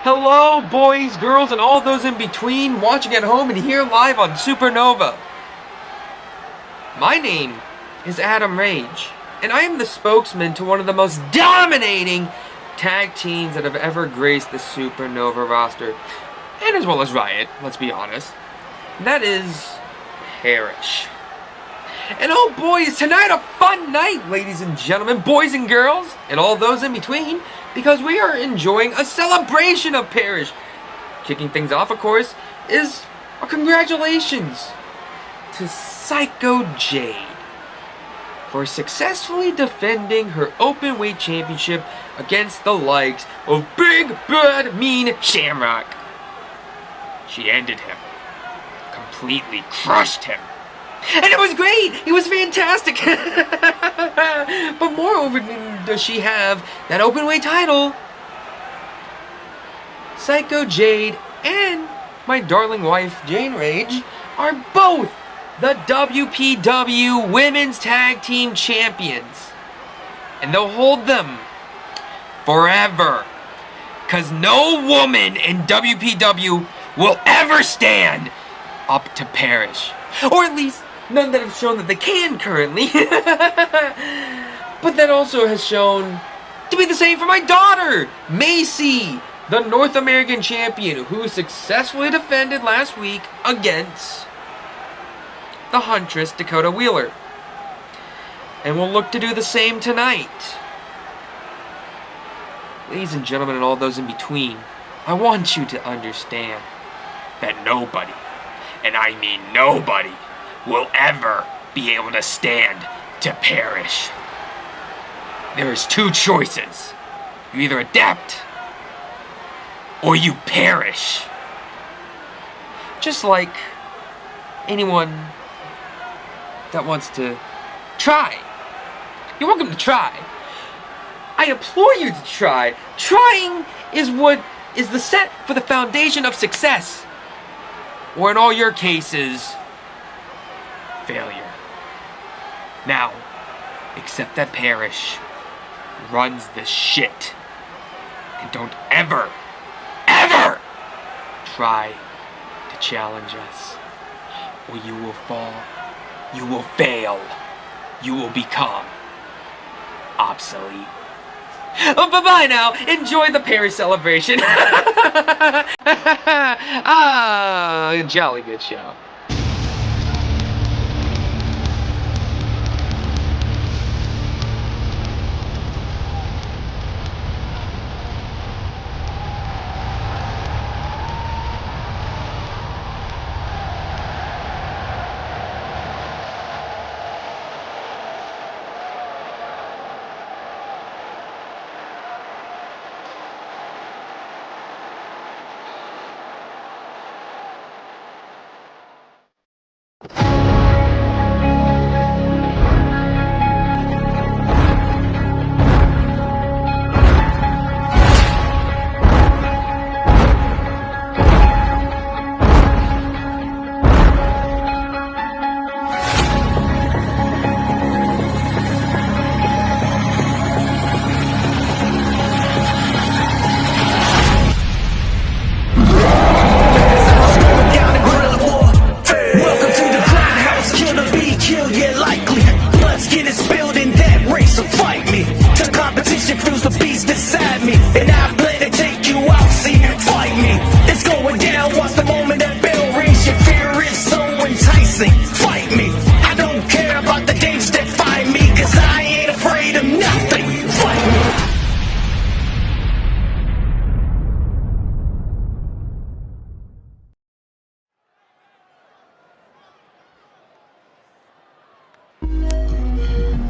Hello, boys, girls, and all those in between, watching at home and here live on Supernova. My name is Macy Rage, and I am the spokesman to one of the most dominating tag teams that have ever graced the Supernova roster, and as well as Riot, let's be honest. And that is Parish. And oh boy, is tonight a fun night, ladies and gentlemen, boys and girls, and all those in between, because we are enjoying a celebration of Parish. Kicking things off, of course, is a congratulations to Psycho Jade for successfully defending her openweight championship against the likes of Big Bad Mean Shamrock. She ended him, completely crushed him. And it was great! It was fantastic! But moreover, does she have that openweight title? Psycho Jade and my darling wife, Jane Rage, are both the WPW Women's Tag Team Champions. And they'll hold them forever. 'Cause no woman in WPW will ever stand up to Parish. Or at least none that have shown that they can currently. But that also has shown to be the same for my daughter, Macy, the North American Champion, who successfully defended last week against the Huntress, Dakota Wheeler. And will look to do the same tonight. Ladies and gentlemen, and all those in between, I want you to understand that nobody, and I mean nobody, will ever be able to stand to Parish. There is two choices. You either adapt or you perish. Just like anyone that wants to try. You're welcome to try. I implore you to try. Trying is what is the set for the foundation of success. Or in all your cases, failure. Now, accept that Parish runs the shit. And don't ever, ever try to challenge us. Or you will fall. You will fail. You will become obsolete. Oh, bye-bye now. Enjoy the Parish celebration. Jolly good show.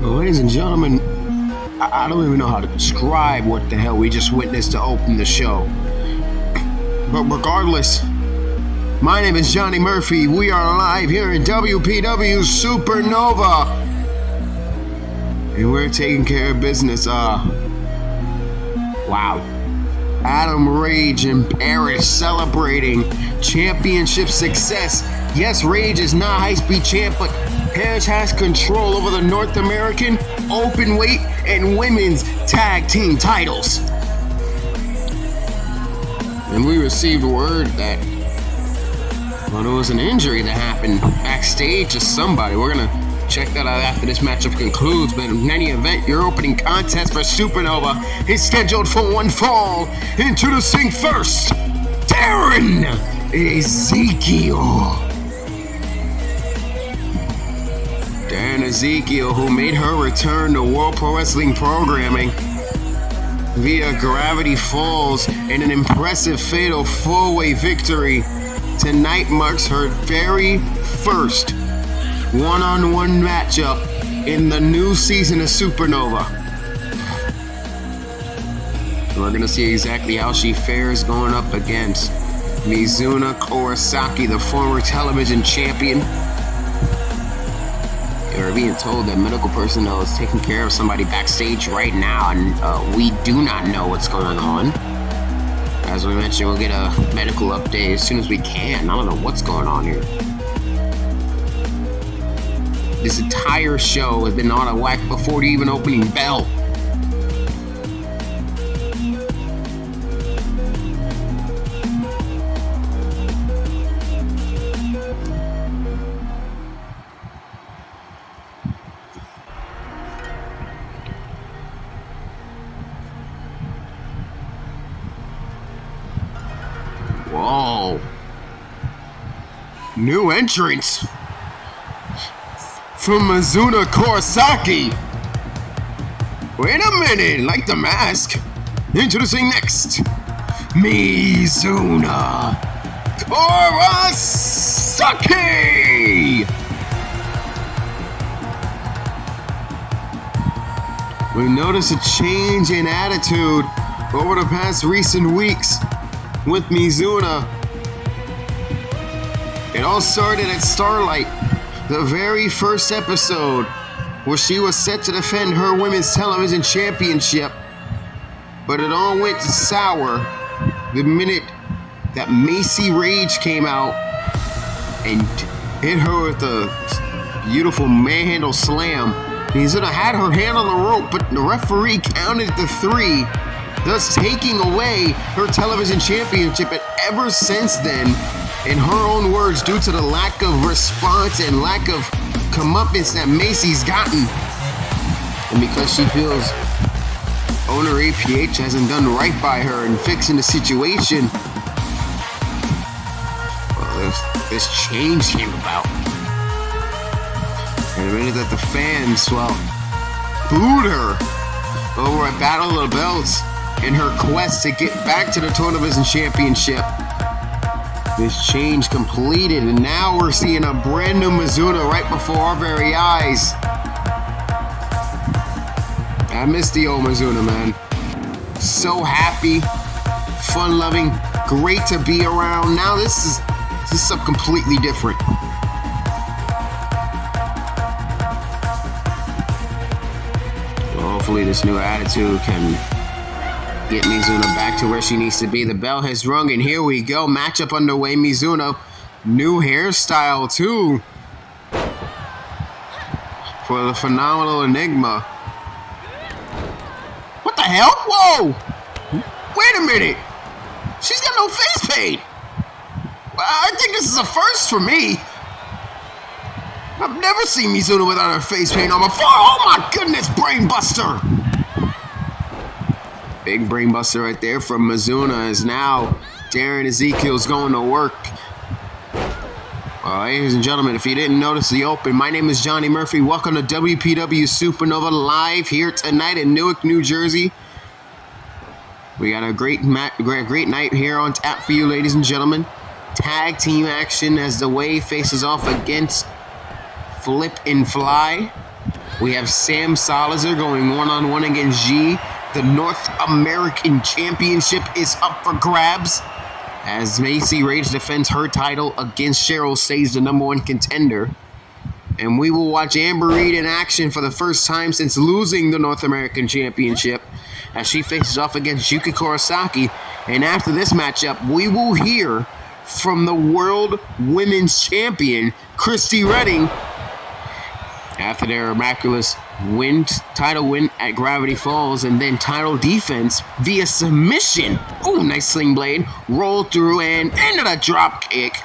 Ladies and gentlemen, I don't even know how to describe what the hell we just witnessed to open the show. But regardless, my name is Johnny Murphy. We are live here in WPW Supernova. And we're taking care of business. Wow. Macy Rage and Parish celebrating championship success. Yes, Rage is not high-speed champ, but Parish has control over the North American, Openweight, and Women's Tag Team titles. And we received word that, well, there was an injury that happened backstage to somebody. We're going to check that out after this matchup concludes. But in any event, your opening contest for Supernova is scheduled for one fall. Introducing first, Darren Ezekiel. Darren Ezekiel, who made her return to World Pro Wrestling programming via Gravity Falls in an impressive fatal 4-way victory, tonight marks her very first one-on-one matchup in the new season of Supernova. We're going to see exactly how she fares going up against Yuki Kurosaki, the former television champion. We're being told that medical personnel is taking care of somebody backstage right now, and we do not know what's going on. As we mentioned, we'll get a medical update as soon as we can. I don't know what's going on here. This entire show has been on a whack before the even opening bell. Whoa. New entrance from Yuki Kurosaki. Wait a minute, like the mask. Introducing next, Yuki Kurosaki. We notice a change in attitude over the past recent weeks with Mizuna. It all started at Starlight, the very first episode, where she was set to defend her women's television championship. But it all went sour the minute that Macy Rage came out and hit her with a beautiful manhandle slam. Mizuna had her hand on the rope, but the referee counted to 3, thus taking away her television championship. And ever since then, in her own words, due to the lack of response and lack of comeuppance that Macy's gotten, and because she feels owner APH hasn't done right by her in fixing the situation, well, this change came about. And the minute that the fans, well, booed her over at Battle of the Belts in her quest to get back to the television championship, this change completed, and now we're seeing a brand new Mizuna right before our very eyes. I miss the old Mizuna, man. So happy, fun-loving, great to be around. Now this is something completely different. Well, hopefully this new attitude can get Mizuna back to where she needs to be. The bell has rung, and here we go. Matchup underway. Mizuna, new hairstyle too, for the phenomenal Enigma. What the hell? Whoa! Wait a minute. She's got no face paint. I think this is a first for me. I've never seen Mizuna without her face paint on before. Oh my goodness, brain buster. Big brain buster right there from Mizuna, as now Darren Ezekiel's going to work. Ladies and gentlemen, if you didn't notice the open, my name is Johnny Murphy. Welcome to WPW Supernova live here tonight in Newark, New Jersey. We got a great night here on tap for you, ladies and gentlemen. Tag team action as the Wave faces off against Flip and Fly. We have Sam Salazar going one-on-one against G. The North American Championship is up for grabs as Macy Rage defends her title against Cheryl Sage, the #1 contender. And we will watch Amber Reed in action for the first time since losing the North American Championship as she faces off against Yuki Kurosaki. And after this matchup, we will hear from the World Women's Champion, Christy Redding, After their miraculous title win at Gravity Falls, and then title defense via submission. Oh, nice sling blade. Roll through and into the drop kick.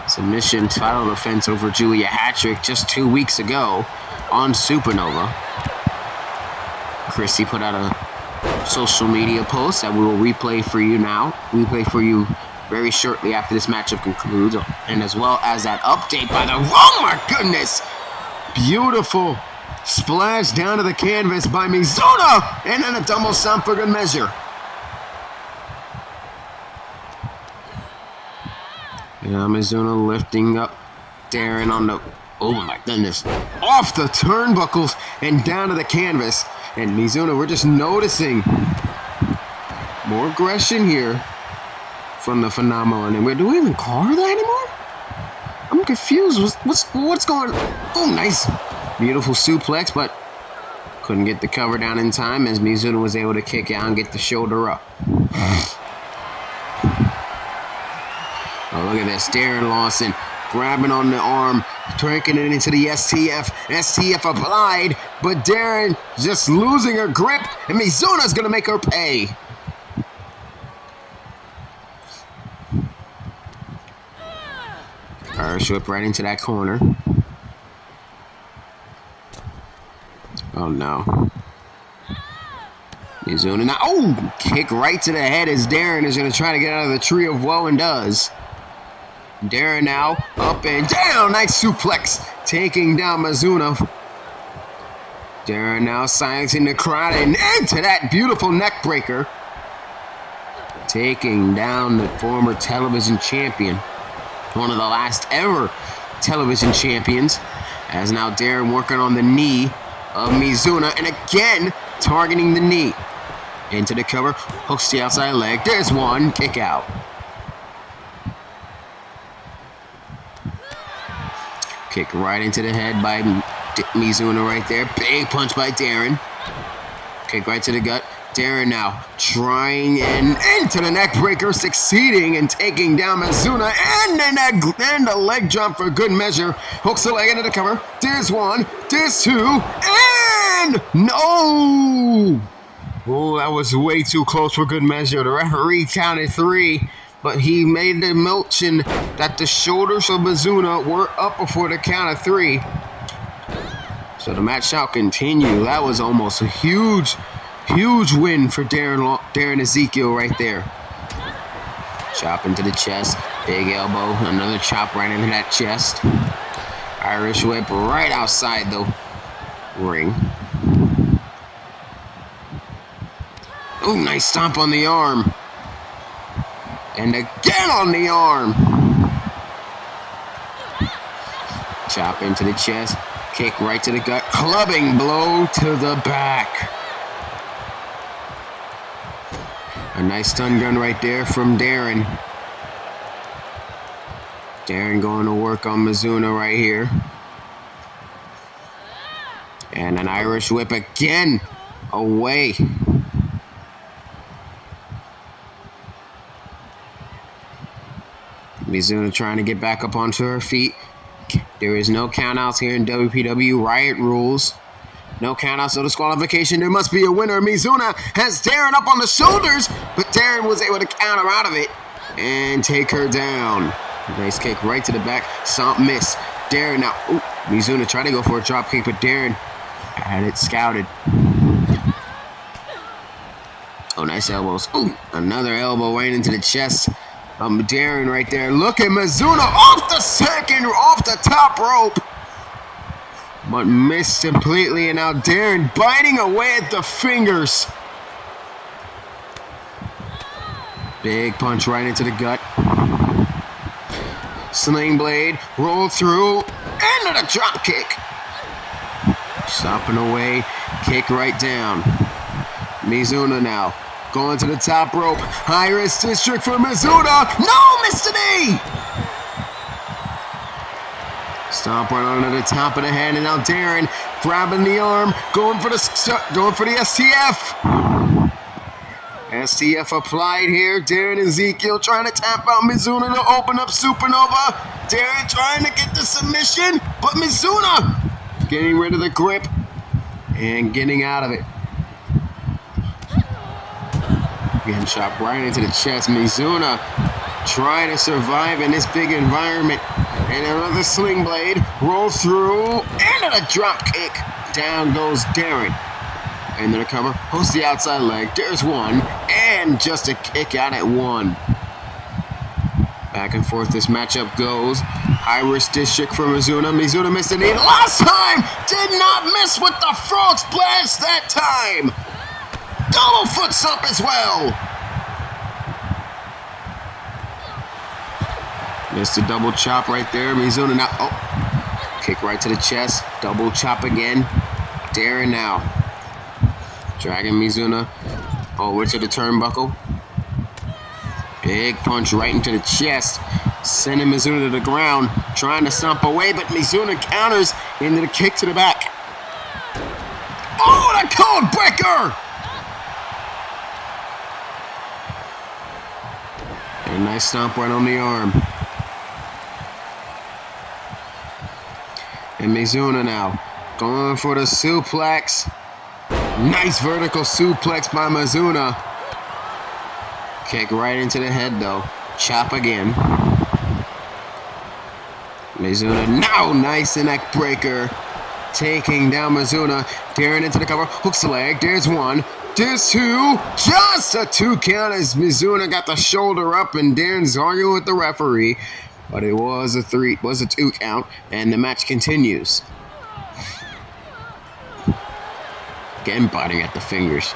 Submission title defense over Julia Hattrick just 2 weeks ago on Supernova. Chrissy put out a social media post that we will replay for you now. Replay for you very shortly after this matchup concludes, and as well as that update by the... Oh my goodness! Beautiful splash down to the canvas by Mizuno, and then a double stomp for good measure. Now Mizuno lifting up Darren on the... Oh my goodness. Off the turnbuckles and down to the canvas. And Mizuno, we're just noticing more aggression here from the Phenomenon. And do we even call her that anymore? I'm confused. What's going on? Oh, nice. Beautiful suplex, but couldn't get the cover down in time as Mizuno was able to kick out and get the shoulder up. Oh, look at this. Darren Lawson grabbing on the arm, turning it into the STF. STF applied, but Darren just losing her grip, and Mizuno's going to make her pay. Irish whip right into that corner. Oh no. Mizuno now. Oh! Kick right to the head as Darren is going to try to get out of the tree of woe and does. Darren now up and down. Nice suplex. Taking down Mizuno. Darren now silencing the crowd and into that beautiful neck breaker. Taking down the former television champion. One of the last ever television champions. As now Darren working on the knee of Mizuno, and again targeting the knee. Into the cover, hooks the outside leg. There's one, kick out. Kick right into the head by Mizuno right there. Big punch by Darren. Kick right to the gut. Darren now trying and into the neck breaker, succeeding and taking down Mizuno, and the leg jump for good measure. Hooks the leg into the cover. There's one, there's two, and no! Oh, that was way too close for good measure. The referee counted 3, but he made the motion that the shoulders of Mizuno were up before the count of 3. So the match shall continue. That was almost a huge win for Darren Ezekiel right there. Chop into the chest. Big elbow. Another chop right into that chest. Irish whip right outside the ring. Oh, nice stomp on the arm. And again on the arm. Chop into the chest. Kick right to the gut. Clubbing blow to the back. A nice stun gun right there from Darren. Darren going to work on Mizuno right here. And an Irish whip again. Away. Mizuno trying to get back up onto her feet. There is no countouts here in WPW Riot rules. No countouts, no disqualification. There must be a winner. Mizuno has Darren up on the shoulders, but Darren was able to counter out of it and take her down. Nice kick right to the back. Stomp miss. Darren now. Ooh, Mizuno tried to go for a drop kick, but Darren had it scouted. Oh, nice elbows. Ooh, another elbow right into the chest. Darren right there. Look at Mizuno off the top rope. But missed completely, and now Darren biting away at the fingers. Big punch right into the gut. Sling blade, roll through, into the drop kick. Stopping away, kick right down. Mizuno now. Going to the top rope. High risk district for Mizuno. No, missed the knee. Stomp right onto the top of the head, and now Darren grabbing the arm, going for the STF. STF applied here. Darren Ezekiel trying to tap out Mizuno to open up Supernova. Darren trying to get the submission, but Mizuno getting rid of the grip and getting out of it. Getting shot right into the chest. Mizuna trying to survive in this big environment. And another sling blade rolls through into the drop kick. Down goes Darren. And then a cover, hooks the outside leg. There's one, and just a kick out at one. Back and forth this matchup goes. High risk district for Mizuna. Mizuna missed the knee last time. Did not miss with the frog splash that time. Double foot stomp as well. Missed a double chop right there. Mizuna now. Oh, kick right to the chest. Double chop again. Darren now. Dragging Mizuna over to the turnbuckle. Big punch right into the chest. Sending Mizuna to the ground. Trying to stomp away, but Mizuna counters into the kick to the back. Oh, the code breaker! And a nice stomp right on the arm. And Mizuna now going for the suplex. Nice vertical suplex by Mizuna. Kick right into the head though. Chop again. Mizuna now nice neck breaker. Taking down Mizuna. Darren into the cover. Hooks the leg. There's one. There's two. Just a 2 count as Mizuna got the shoulder up and Darren's arguing with the referee. But it was a 2 count, and the match continues. Again, biting at the fingers.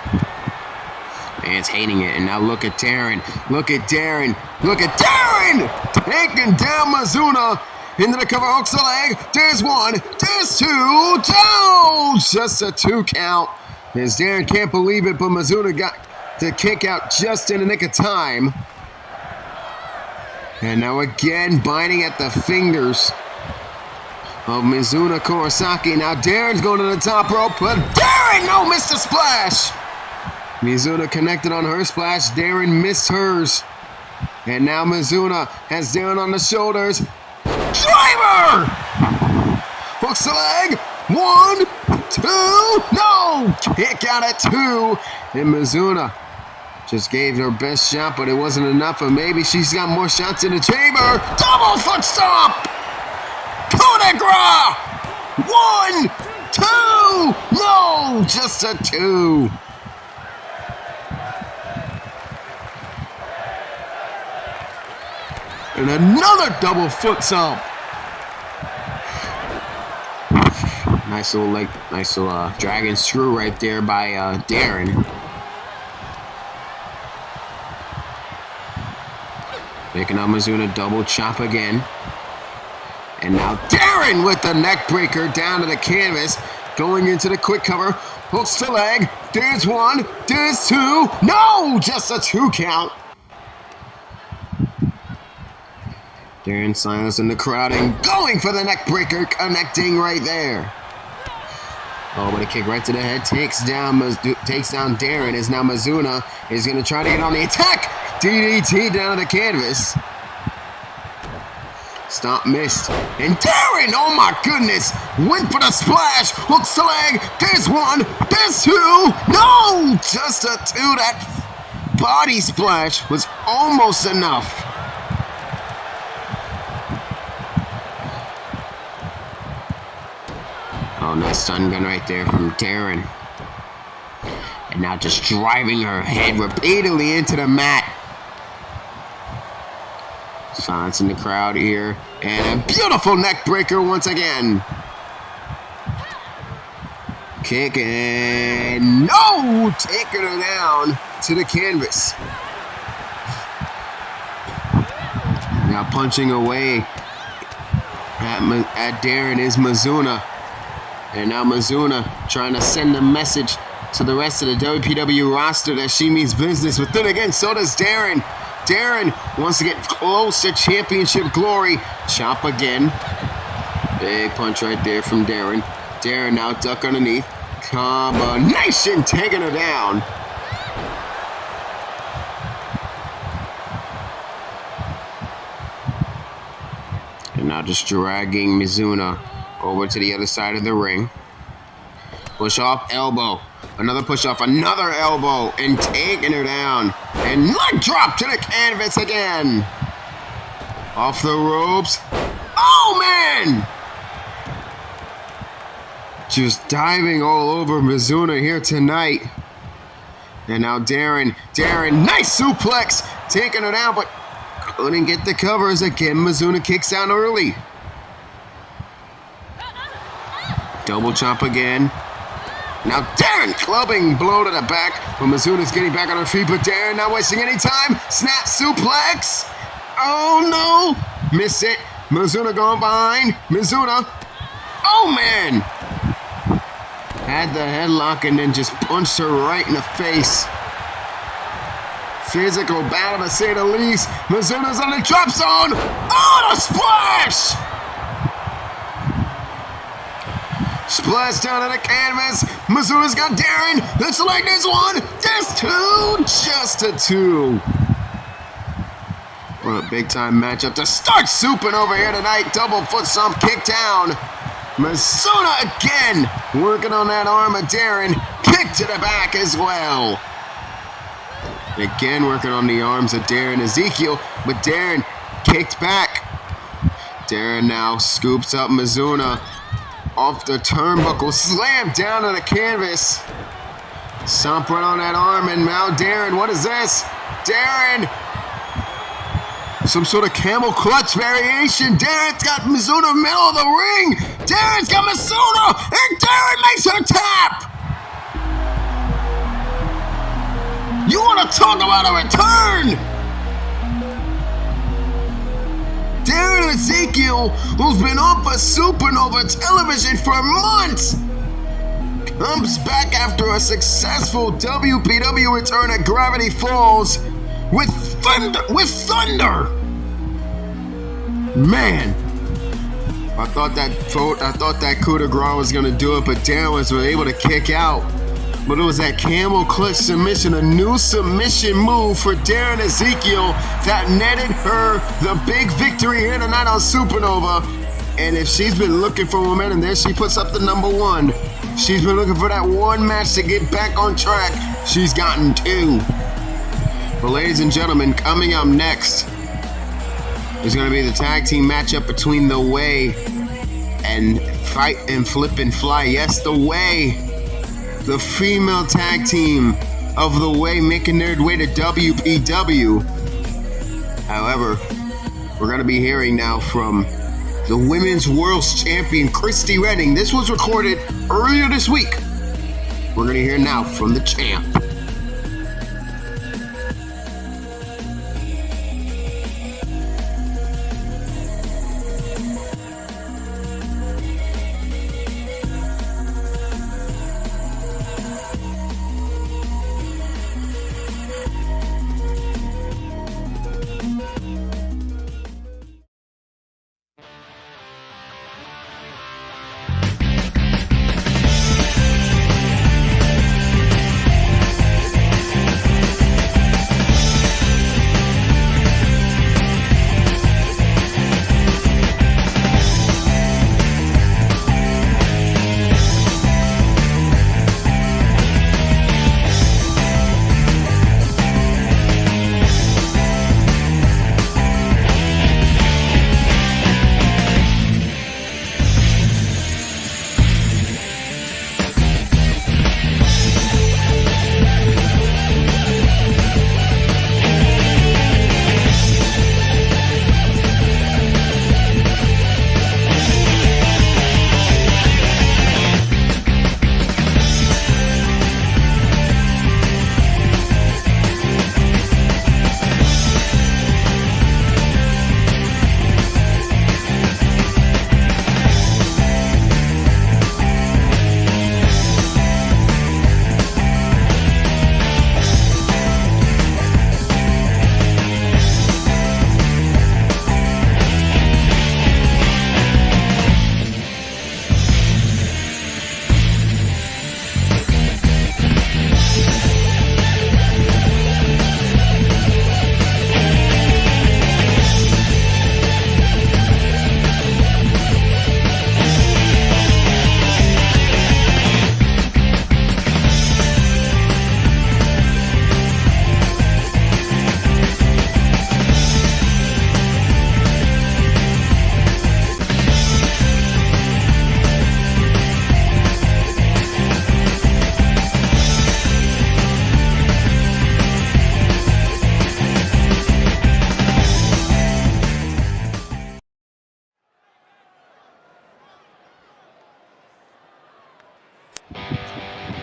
Man's hating it, and now look at Darren. Look at Darren. Look at Darren! Taking down Mizuna. Into the cover, hooks the leg. There's one. There's two. Down! Just a 2 count. As Darren can't believe it, but Mizuna got the kick out just in the nick of time. And now again, biting at the fingers of Mizuna Kurosaki. Now Darren's going to the top rope, but Darren missed the splash. Mizuna connected on her splash. Darren missed hers. And now Mizuna has Darren on the shoulders. Driver! Hooks the leg. 1, 2, no! Kick out at 2. And Mizuna just gave her best shot, but it wasn't enough, and maybe she's got more shots in the chamber. Double foot stomp! Coup de grace! 1, 2, no! Just a 2. And another double foot stomp. Nice little dragon screw right there by Darren. Making out Mizuna, double chop again. And now Darren with the neck breaker down to the canvas. Going into the quick cover. Hooks the leg. There's one. There's two. No! Just a 2 count. Darren silencing the crowd and going for the neck breaker. Connecting right there. Oh, but a kick right to the head. Takes down Darren as now Mizuna is going to try to get on the attack. DDT down to the canvas. Stomp missed. And Darren, oh my goodness, went for the splash. Hooks the leg. There's one. There's two. No! Just a 2. That body splash was almost enough. Oh, nice stun gun right there from Darren. And now just driving her head repeatedly into the mat. Silence in the crowd here. And a beautiful neck breaker once again. Kick and no! Taking her down to the canvas. Now punching away at Darren is Mizuna. And now Mizuna trying to send a message to the rest of the WPW roster that she means business. But then again, so does Darren. Darren wants to get close to championship glory. Chop again. Big punch right there from Darren. Darren now duck underneath. Combination taking her down. And now just dragging Mizuna Over to the other side of the ring. Push off elbow. Another push off, another elbow, and taking her down. And leg drop to the canvas again. Off the ropes. Oh, man! Just diving all over Mizuna here tonight. And now Darren, nice suplex, taking her down, but couldn't get the covers again. Mizuna kicks out early. Double chop again. Now Darren clubbing blow to the back, but Mizuna's getting back on her feet, but Darren not wasting any time. Snap suplex. Oh no, miss it. Mizuna going behind. Mizuna. Oh man. Had the headlock and then just punched her right in the face. Physical battle to say the least. Mizuna's on the drop zone. Oh, the splash! Splash down to the canvas. Mizuna's got Darren. Looks like there's one. There's two. Just a two. What a big time matchup to start Supernova here tonight. Double foot stomp kick down. Mizuna again, working on that arm of Darren. Kick to the back as well. Again, working on the arms of Darren Ezekiel, but Darren kicked back. Darren now scoops up Mizuna off the turnbuckle, slammed down on the canvas. Stomp right on that arm, and now Darren, what is this? Darren! Some sort of camel clutch variation. Darren's got Mizuna in the middle of the ring. Darren's got Mizuna, and Darren makes her tap. You want to talk about a return? Darren Ezekiel, who's been on for Supernova television for months, comes back after a successful WPW return at Gravity Falls with thunder. Man, I thought that coup de grace was gonna do it, but Darren was able to kick out. But it was that camel clutch submission, a new submission move for Darren Ezekiel that netted her the big victory here tonight on Supernova. And if she's been looking for momentum, there she puts up the number one. She's been looking for that one match to get back on track. She's gotten two. But ladies and gentlemen, coming up next is going to be the tag team matchup between The Way and Fight and Flip and Fly. Yes, The Way, the female tag team of The Way, making their way to WPW. However, we're going to be hearing now from the Women's World Champion, Christy Redding. This was recorded earlier this week. We're going to hear now from the champ.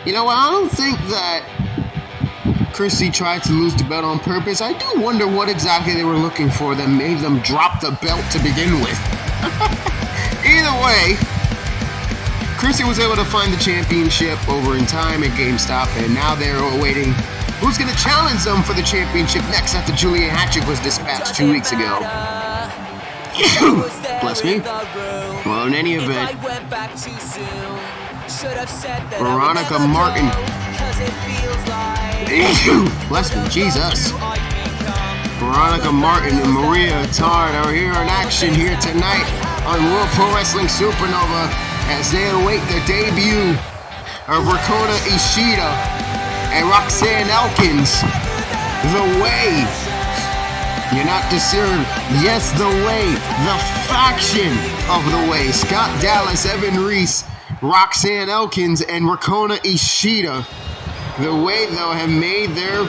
You know what? I don't think that Christy tried to lose the belt on purpose. I do wonder what exactly they were looking for that made them drop the belt to begin with. Either way, Christy was able to find the championship over in time at GameStop, and now they're awaiting who's going to challenge them for the championship next after Julia Hatchick was dispatched 2 weeks ago. Bless me. Well, in any event, Veronica Martin. Bless me, Jesus. Veronica Martin and Maria Tard are here in action here tonight on World Pro Wrestling Supernova as they await the debut of Rakona Ishida and Roxanne Elkins. The Way. You're not disturbed. Yes, The Way. The faction of The Way. Scott Dallas, Evan Reese, Roxanne Elkins, and Rakona Ishida. The Way, though, have made their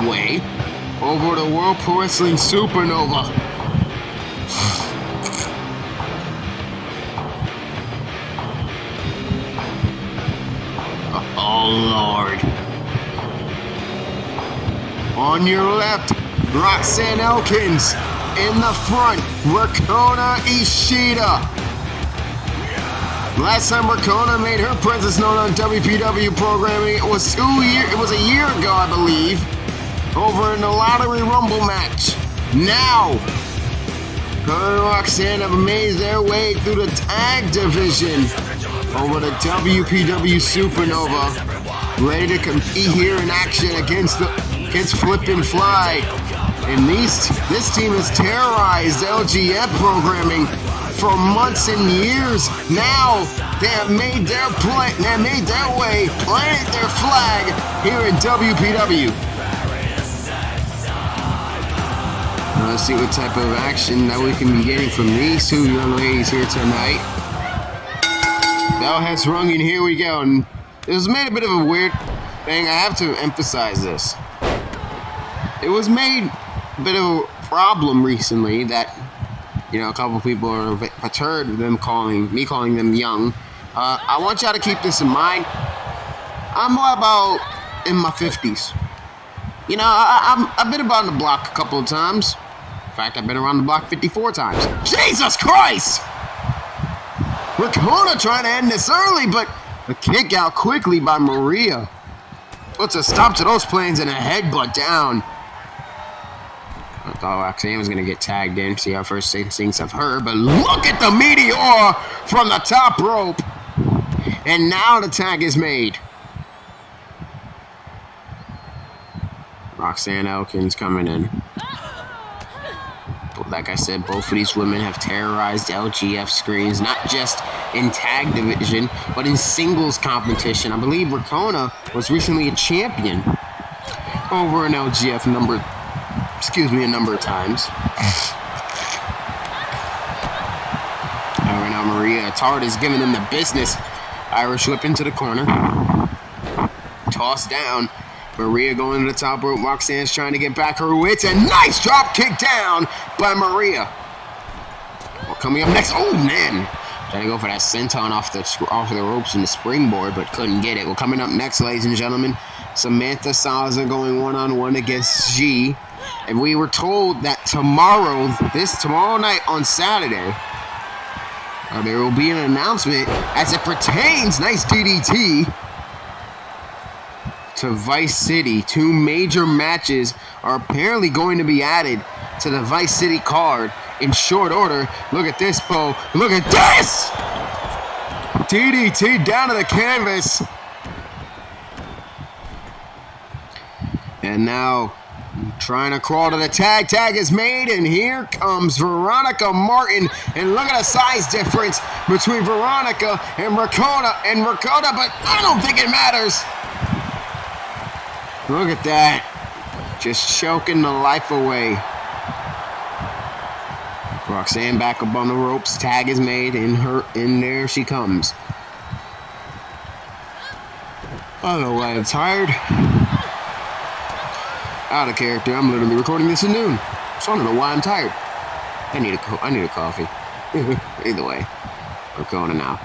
way over to World Pro Wrestling Supernova. Oh, Lord. On your left, Roxanne Elkins. In the front, Rakona Ishida. Last time Rakona made her presence known on WPW programming, it was a year ago, I believe, over in the Lottery Rumble match. Now, her and Roxanne have made their way through the tag division over to WPW Supernova, ready to compete here in action against Flip and Fly. And this team has terrorized LGF programming for months and years. Now they have made their way, planted their flag here in WPW. Let's see what type of action that we can be getting from these two young ladies here tonight. Bell has rung, and here we go. And it was made a bit of a weird thing. I have to emphasize this. It was made a bit of a problem recently that, you know, a couple people are perturbed them calling them young. I want y'all to keep this in mind. I'm about in my 50s. You know, I've been around the block a couple of times. In fact, I've been around the block 54 times. Jesus Christ! Rakona trying to end this early, but a kick out quickly by Maria. Puts a stop to those plans and a headbutt down. I thought Roxanne was going to get tagged in. See our first instincts of her. But look at the meteor from the top rope. And now the tag is made. Roxanne Elkins coming in. But like I said, both of these women have terrorized LGF screens. Not just in tag division, but in singles competition. I believe Rakona was recently a champion over in LGF a number of times. Right now, Maria Tard is giving them the business. Irish whip into the corner. Toss down. Maria going to the top rope. Roxanne's trying to get back her wits. A nice drop kick down by Maria. Well, coming up next. Oh, man. Trying to go for that senton off the ropes and the springboard, but couldn't get it. Well, coming up next, ladies and gentlemen, Samantha Salazar going one-on-one against G. And we were told that tomorrow night on Saturday, there will be an announcement as it pertains, nice DDT, to Vice City. Two major matches are apparently going to be added to the Vice City card in short order. Look at this, Bo. Look at this! DDT down to the canvas. And now, trying to crawl to the tag. Tag is made, and here comes Veronica Martin. And look at the size difference between Veronica and Rakona, but I don't think it matters. Look at that. Just choking the life away. Roxanne back up on the ropes. Tag is made, and there she comes. I don't know why I'm tired. Out of character. I'm literally recording this at noon, so I don't know why I'm tired. I need a coffee. Either way, we're going now.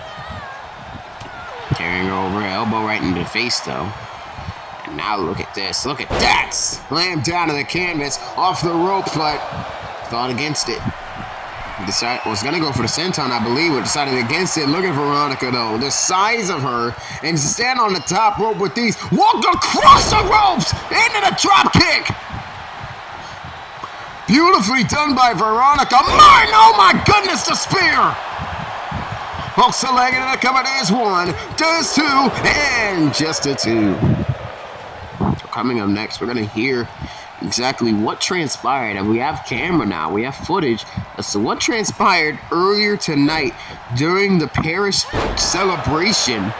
Carrying her over, elbow right into the face though. And now look at this. Look at that! Slammed down to the canvas, off the rope, but thought against it. Was gonna go for the senton, I believe, but decided against it. Look at Veronica though, the size of her, and stand on the top rope with these. Walk across the ropes into the drop kick. Beautifully done by Veronica. Oh my goodness, the spear. Hooks the leg into the cover. There's one, there's two, and just a two. So coming up next, we're gonna hear exactly what transpired, and we have camera now, we have footage as to what transpired earlier tonight during the Paris celebration.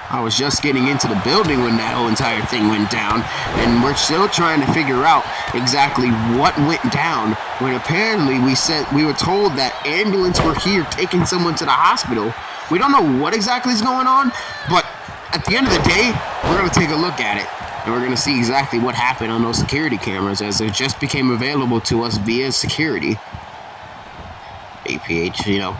I was just getting into the building when that whole entire thing went down, and we're still trying to figure out exactly what went down, when apparently we were told that ambulance were here taking someone to the hospital. We don't know what exactly is going on, but at the end of the day, we're going to take a look at it. And we're going to see exactly what happened on those security cameras, as they just became available to us via security. APH,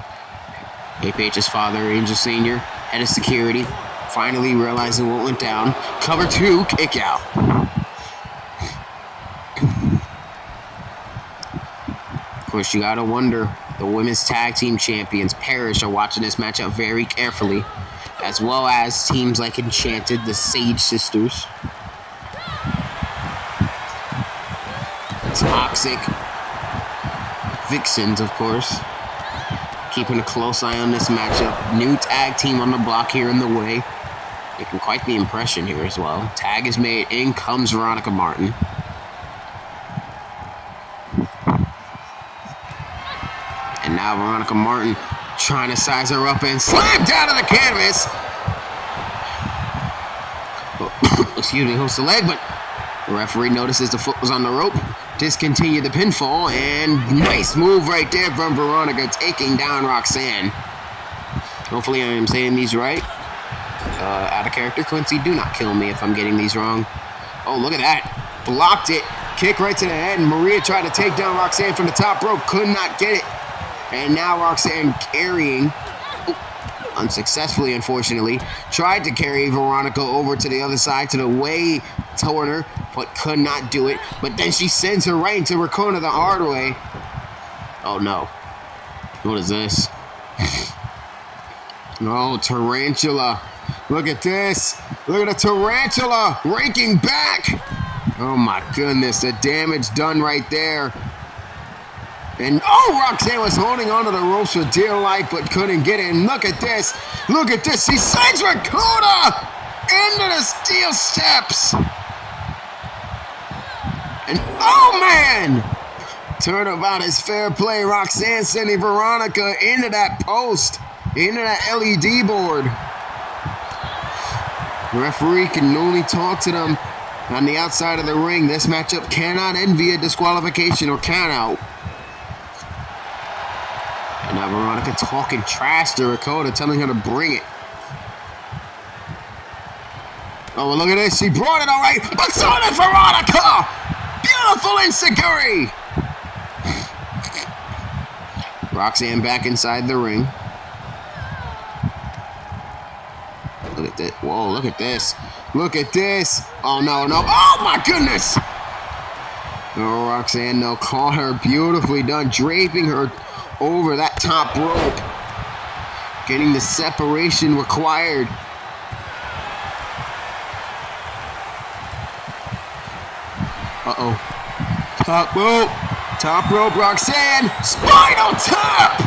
APH's father, Angel Sr., head of security, finally realizing what went down. Cover two, kick out. Of course, you got to wonder, the women's tag team champions, Paris, are watching this matchup very carefully, as well as teams like Enchanted, the Sage sisters. Toxic Vixens, of course, keeping a close eye on this matchup. New tag team on the block here in the way, making quite the impression here as well. Tag is made, in comes Veronica Martin. And now Veronica Martin trying to size her up and slam down to the canvas. Excuse me, hooks the leg, but the referee notices the foot was on the rope. Discontinue the pinfall, and nice move right there from Veronica, taking down Roxanne. Hopefully I am saying these right. Out of character, Quincy, do not kill me if I'm getting these wrong. Oh, look at that. Blocked it. Kick right to the head, and Maria tried to take down Roxanne from the top rope. Could not get it. And now Roxanne carrying, unsuccessfully, unfortunately, tried to carry Veronica over to the other side, to the way toward her, but could not do it. But then she sends her right into Rakona the hard way. Oh no. What is this? Oh, Tarantula. Look at this. Look at the Tarantula raking back. Oh my goodness, the damage done right there. And Roxanne was holding onto the ropes for dear life, but couldn't get it. And look at this. Look at this. She sends Rakona into the steel steps. And man! Turnabout is fair play. Roxanne sending Veronica into that post, into that LED board. The referee can only talk to them on the outside of the ring. This matchup cannot end via disqualification or count out. And now Veronica talking trash to Rakona, telling her to bring it. Oh, well, look at this. She brought it all right, but so did Veronica! Beautiful enziguri! Roxanne back inside the ring. Look at this. Whoa, look at this. Look at this. Oh, no. Oh, my goodness! Oh, Roxanne, no. Caught her. Beautifully done. Draping her over that top rope. Getting the separation required. Uh-oh. Top rope, Roxanne. Spinal tap!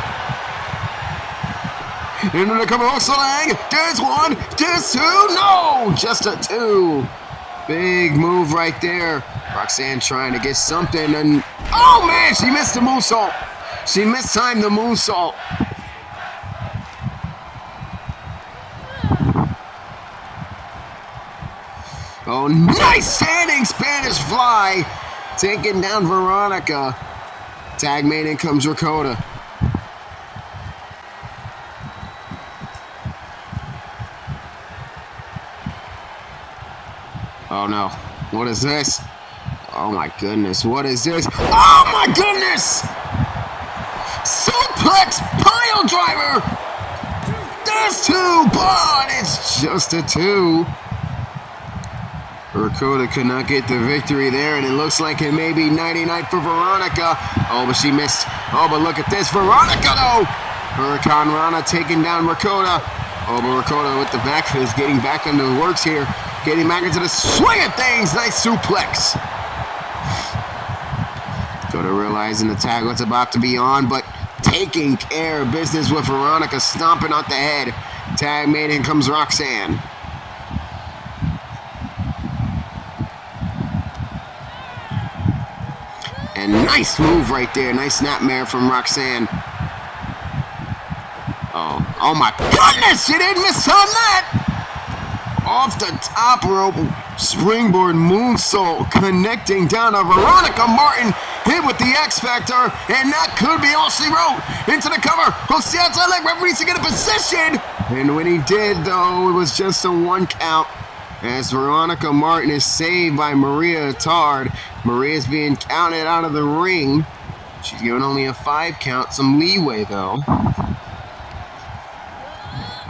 Into the cover, hooks the leg. There's one, there's two. No, just a two. Big move right there. Roxanne trying to get something, and oh man, she missed the moonsault. She mistimed the moonsault. Oh, nice standing Spanish fly. Taking down Veronica. Tag made in comes Rakona. Oh no. What is this? Oh my goodness. What is this? Oh my goodness! Suplex pile driver! There's just a 2. Rakota could not get the victory there, and it looks like it may be nighty-night for Veronica. Oh, but she missed. Oh, but look at this. Veronica, though! Hurricane Rana taking down Rakota. Oh, but Rakota with the back fist, getting back into the works here. Getting back into the swing of things. Nice suplex. Dakota realizing the tag was about to be on, but taking care of business with Veronica, stomping out the head. Tag made, in comes Roxanne. And nice move right there. Nice snapmare from Roxanne. Oh my goodness! She didn't miss on that! Off the top rope, springboard moonsault connecting down to Veronica Martin. Hit with the X Factor, and that could be all she wrote. Into the cover. Goes the outside leg. Referee to get a position. And when he did, though, it was just a 1 count. As Veronica Martin is saved by Maria Attard. Maria's being counted out of the ring. She's given only a 5 count. Some leeway, though.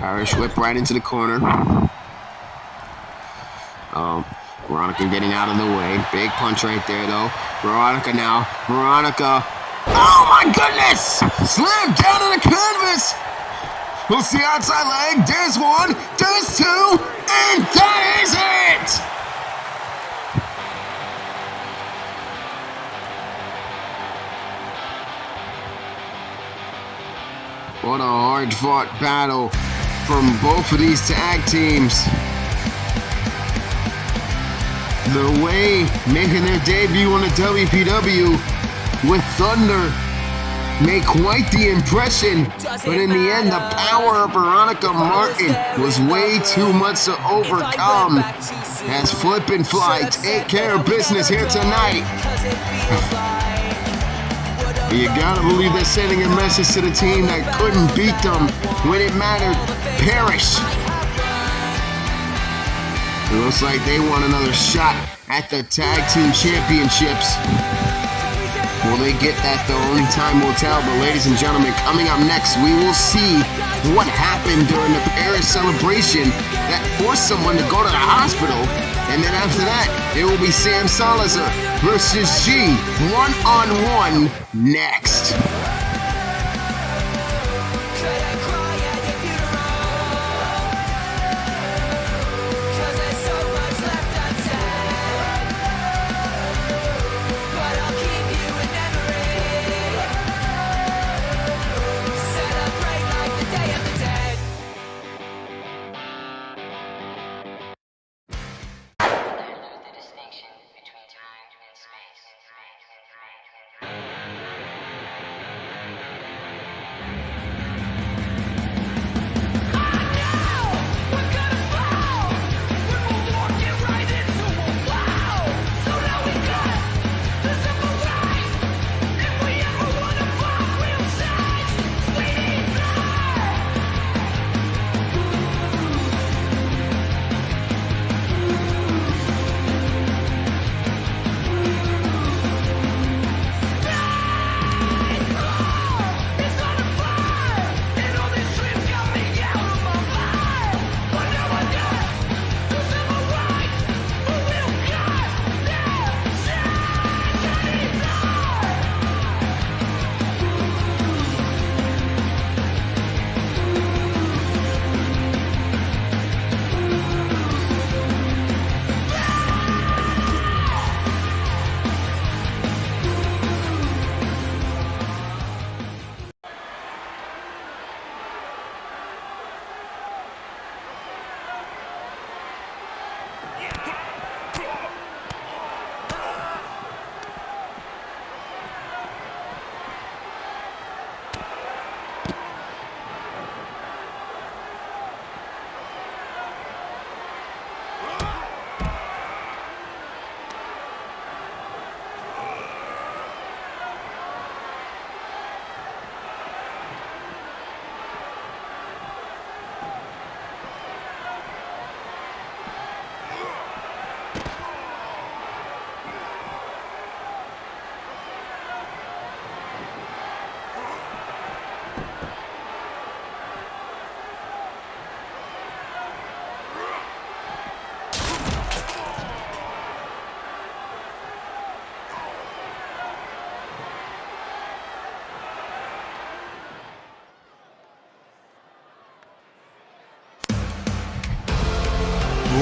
Irish whip right into the corner. Veronica getting out of the way. Big punch right there, though. Veronica now. Veronica. Oh, my goodness! Slammed down on the canvas. We'll see outside leg. There's 1. There's 2. And that is it! What a hard-fought battle from both of these tag teams. The Way making their debut on the WPW with Thunder made quite the impression, but in the end, the power of Veronica Martin was way too much to overcome. As Flip and Fly take care of business here tonight. You gotta believe they're sending a message to the team that couldn't beat them when it mattered. Perish. It looks like they want another shot at the Tag Team Championships. Will they get that, though? Only time will tell. But ladies and gentlemen, coming up next, we will see what happened during the Paris celebration that forced someone to go to the hospital. And then after that, it will be Sam Salazar versus G, one-on-one next.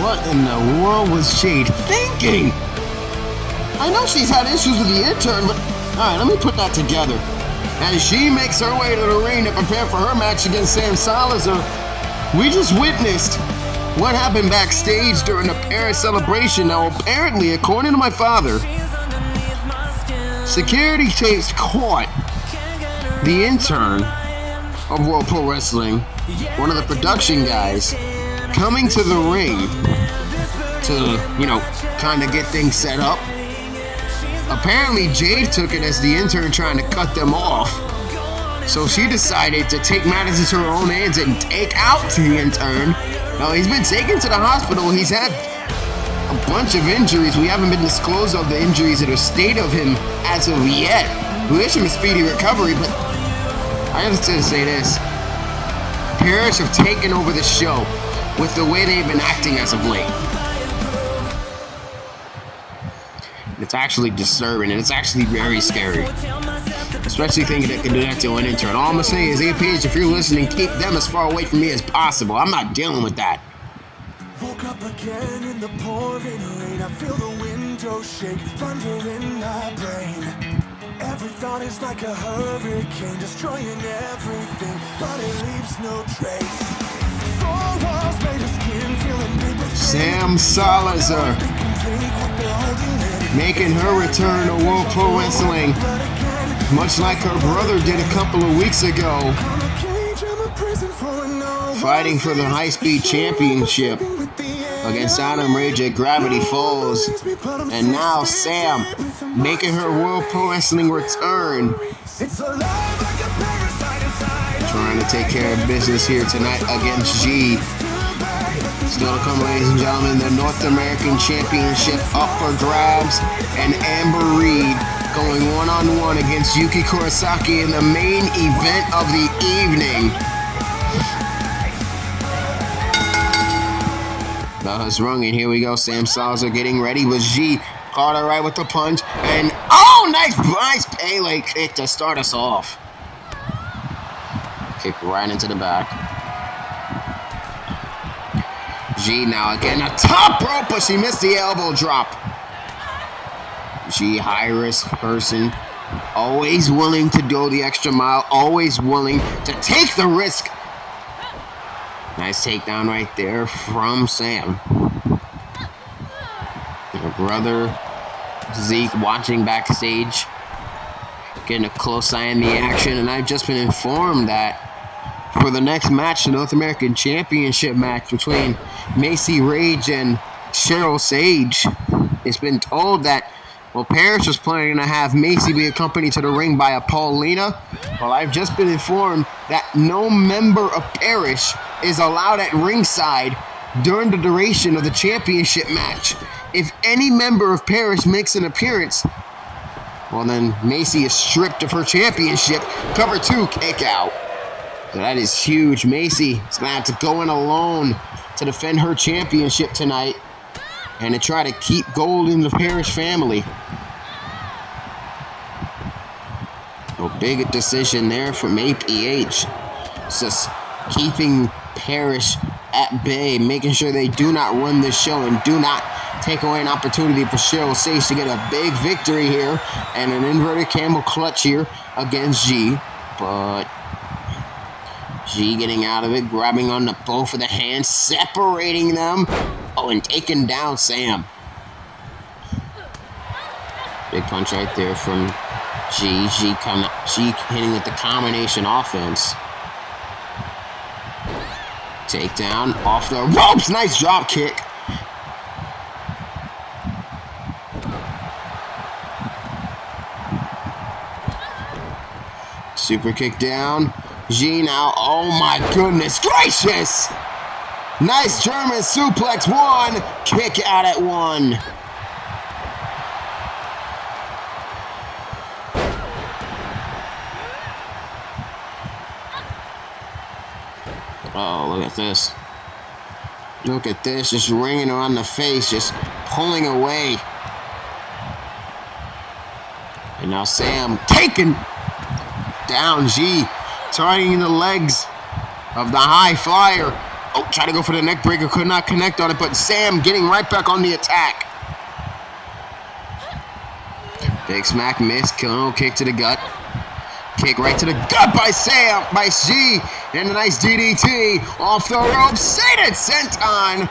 What in the world was Jade thinking? I know she's had issues with the intern, but alright, let me put that together. As she makes her way to the ring to prepare for her match against Sam Salazar, we just witnessed what happened backstage during the Paris celebration. Now, apparently, according to my father, security tapes caught the intern of World Pro Wrestling, one of the production guys, coming to the ring to, kind of get things set up. Apparently, Jade took it as the intern trying to cut them off. So she decided to take matters into her own hands and take out the intern. Now, he's been taken to the hospital. He's had a bunch of injuries. We haven't been disclosed of the injuries or the state of him as of yet. We wish him a speedy recovery, but I have to say this. Paris have taken over the show with the way they've been acting as of late. It's actually disturbing, and it's actually very scary. Especially thinking they can do that to an intern. All I'm going to say is, APH, if you're listening, keep them as far away from me as possible. I'm not dealing with that. Woke up again in the pouring rain. I feel the window shake, thunder in my brain. Every thought is like a hurricane, destroying everything, but it leaves no trace. Four walls made of skin, feeling paper. Sam Salazar making her return to World Pro Wrestling, much like her brother did a couple of weeks ago, fighting for the High Speed Championship against Adam Rage at Gravity Falls. And now Sam making her World Pro Wrestling return, trying to take care of business here tonight against G. Still to come, ladies and gentlemen, the North American Championship up for grabs, and Amber Reed going one-on-one against Yuki Kurosaki in the main event of the evening. Bell has rung, and here we go. Sam Salazar getting ready with G. Caught her right with the punch, and nice Pele kick to start us off. Kick right into the back. G now again, a top rope, but she missed the elbow drop. G, high risk person, always willing to go the extra mile, always willing to take the risk. Nice takedown right there from Sam. Her brother Zeke watching backstage, getting a close eye on the action, and I've just been informed that for the next match, the North American Championship match between Macy Rage and Cheryl Sage, it's been told that, Paris was planning to have Macy be accompanied to the ring by a Paulina. Well, I've just been informed that no member of Paris is allowed at ringside during the duration of the championship match. If any member of Paris makes an appearance, well, then Macy is stripped of her championship. Cover 2, kick out. So that is huge. Macy is going to have to go in alone to defend her championship tonight and to try to keep gold in the Parrish family. A big decision there from APH. Just keeping Parrish at bay, making sure they do not run this show and do not take away an opportunity for Cheryl Sage to get a big victory here and an inverted camel clutch here against G. But G getting out of it, grabbing on the both of the hands, separating them. Oh, and taking down Sam. Big punch right there from G. G hitting with the combination offense. Takedown off the ropes. Nice drop kick. Super kick down. G now. Oh my goodness gracious. Nice German suplex. 1. Kick out at 1. Oh, look at this. Look at this. Just ringing her on the face. Just pulling away. And now Sam taking down G. Targeting the legs of the high flyer. Oh, try to go for the neck breaker. Could not connect on it, but Sam getting right back on the attack. Big smack miss. Kimono kick to the gut. Kick right to the gut by Sam, by G. And a nice DDT off the rope. Satan senton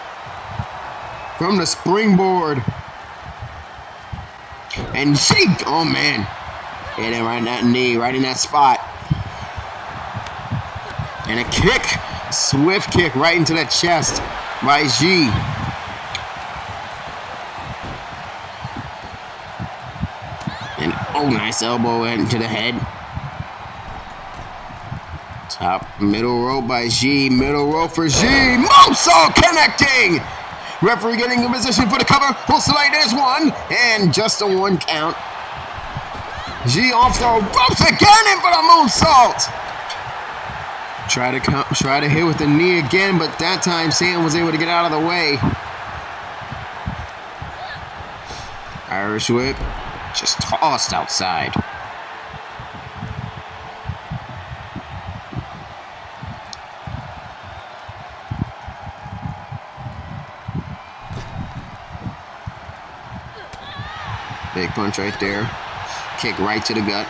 from the springboard. And G, oh man. Hit him right in that knee, right in that spot. And a kick. Swift kick right into the chest by G. And oh, nice elbow into the head. Top middle rope by G. Middle rope for G. Moonsault connecting. Referee getting in position for the cover. Full slide. There's one. And just a 1 count. G off the ropes again in for the moonsault. Try to hit with the knee again, but that time Sam was able to get out of the way. Irish whip, just tossed outside. Big punch right there. Kick right to the gut.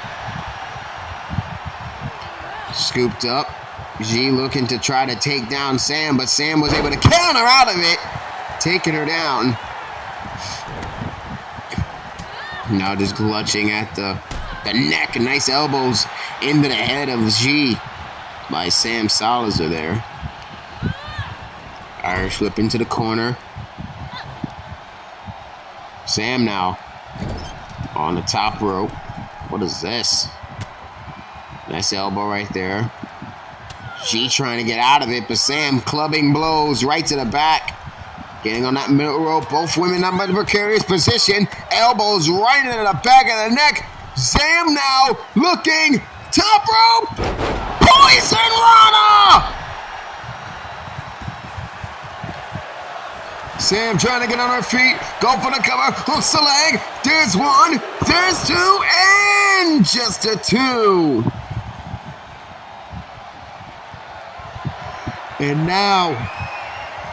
Scooped up. G looking to try to take down Sam, but Sam was able to counter out of it, taking her down. Now just clutching at the neck. Nice elbows into the head of G by Sam Salazar there. Irish whip into the corner. Sam now on the top rope. What is this? Nice elbow right there. G trying to get out of it, but Sam clubbing blows right to the back. Getting on that middle rope. Both women in a precarious position. Elbows right into the back of the neck. Sam now looking. Top rope. Poison Rana! Sam trying to get on her feet. Go for the cover. Hooks the leg. There's one. There's two. And just a 2. And now,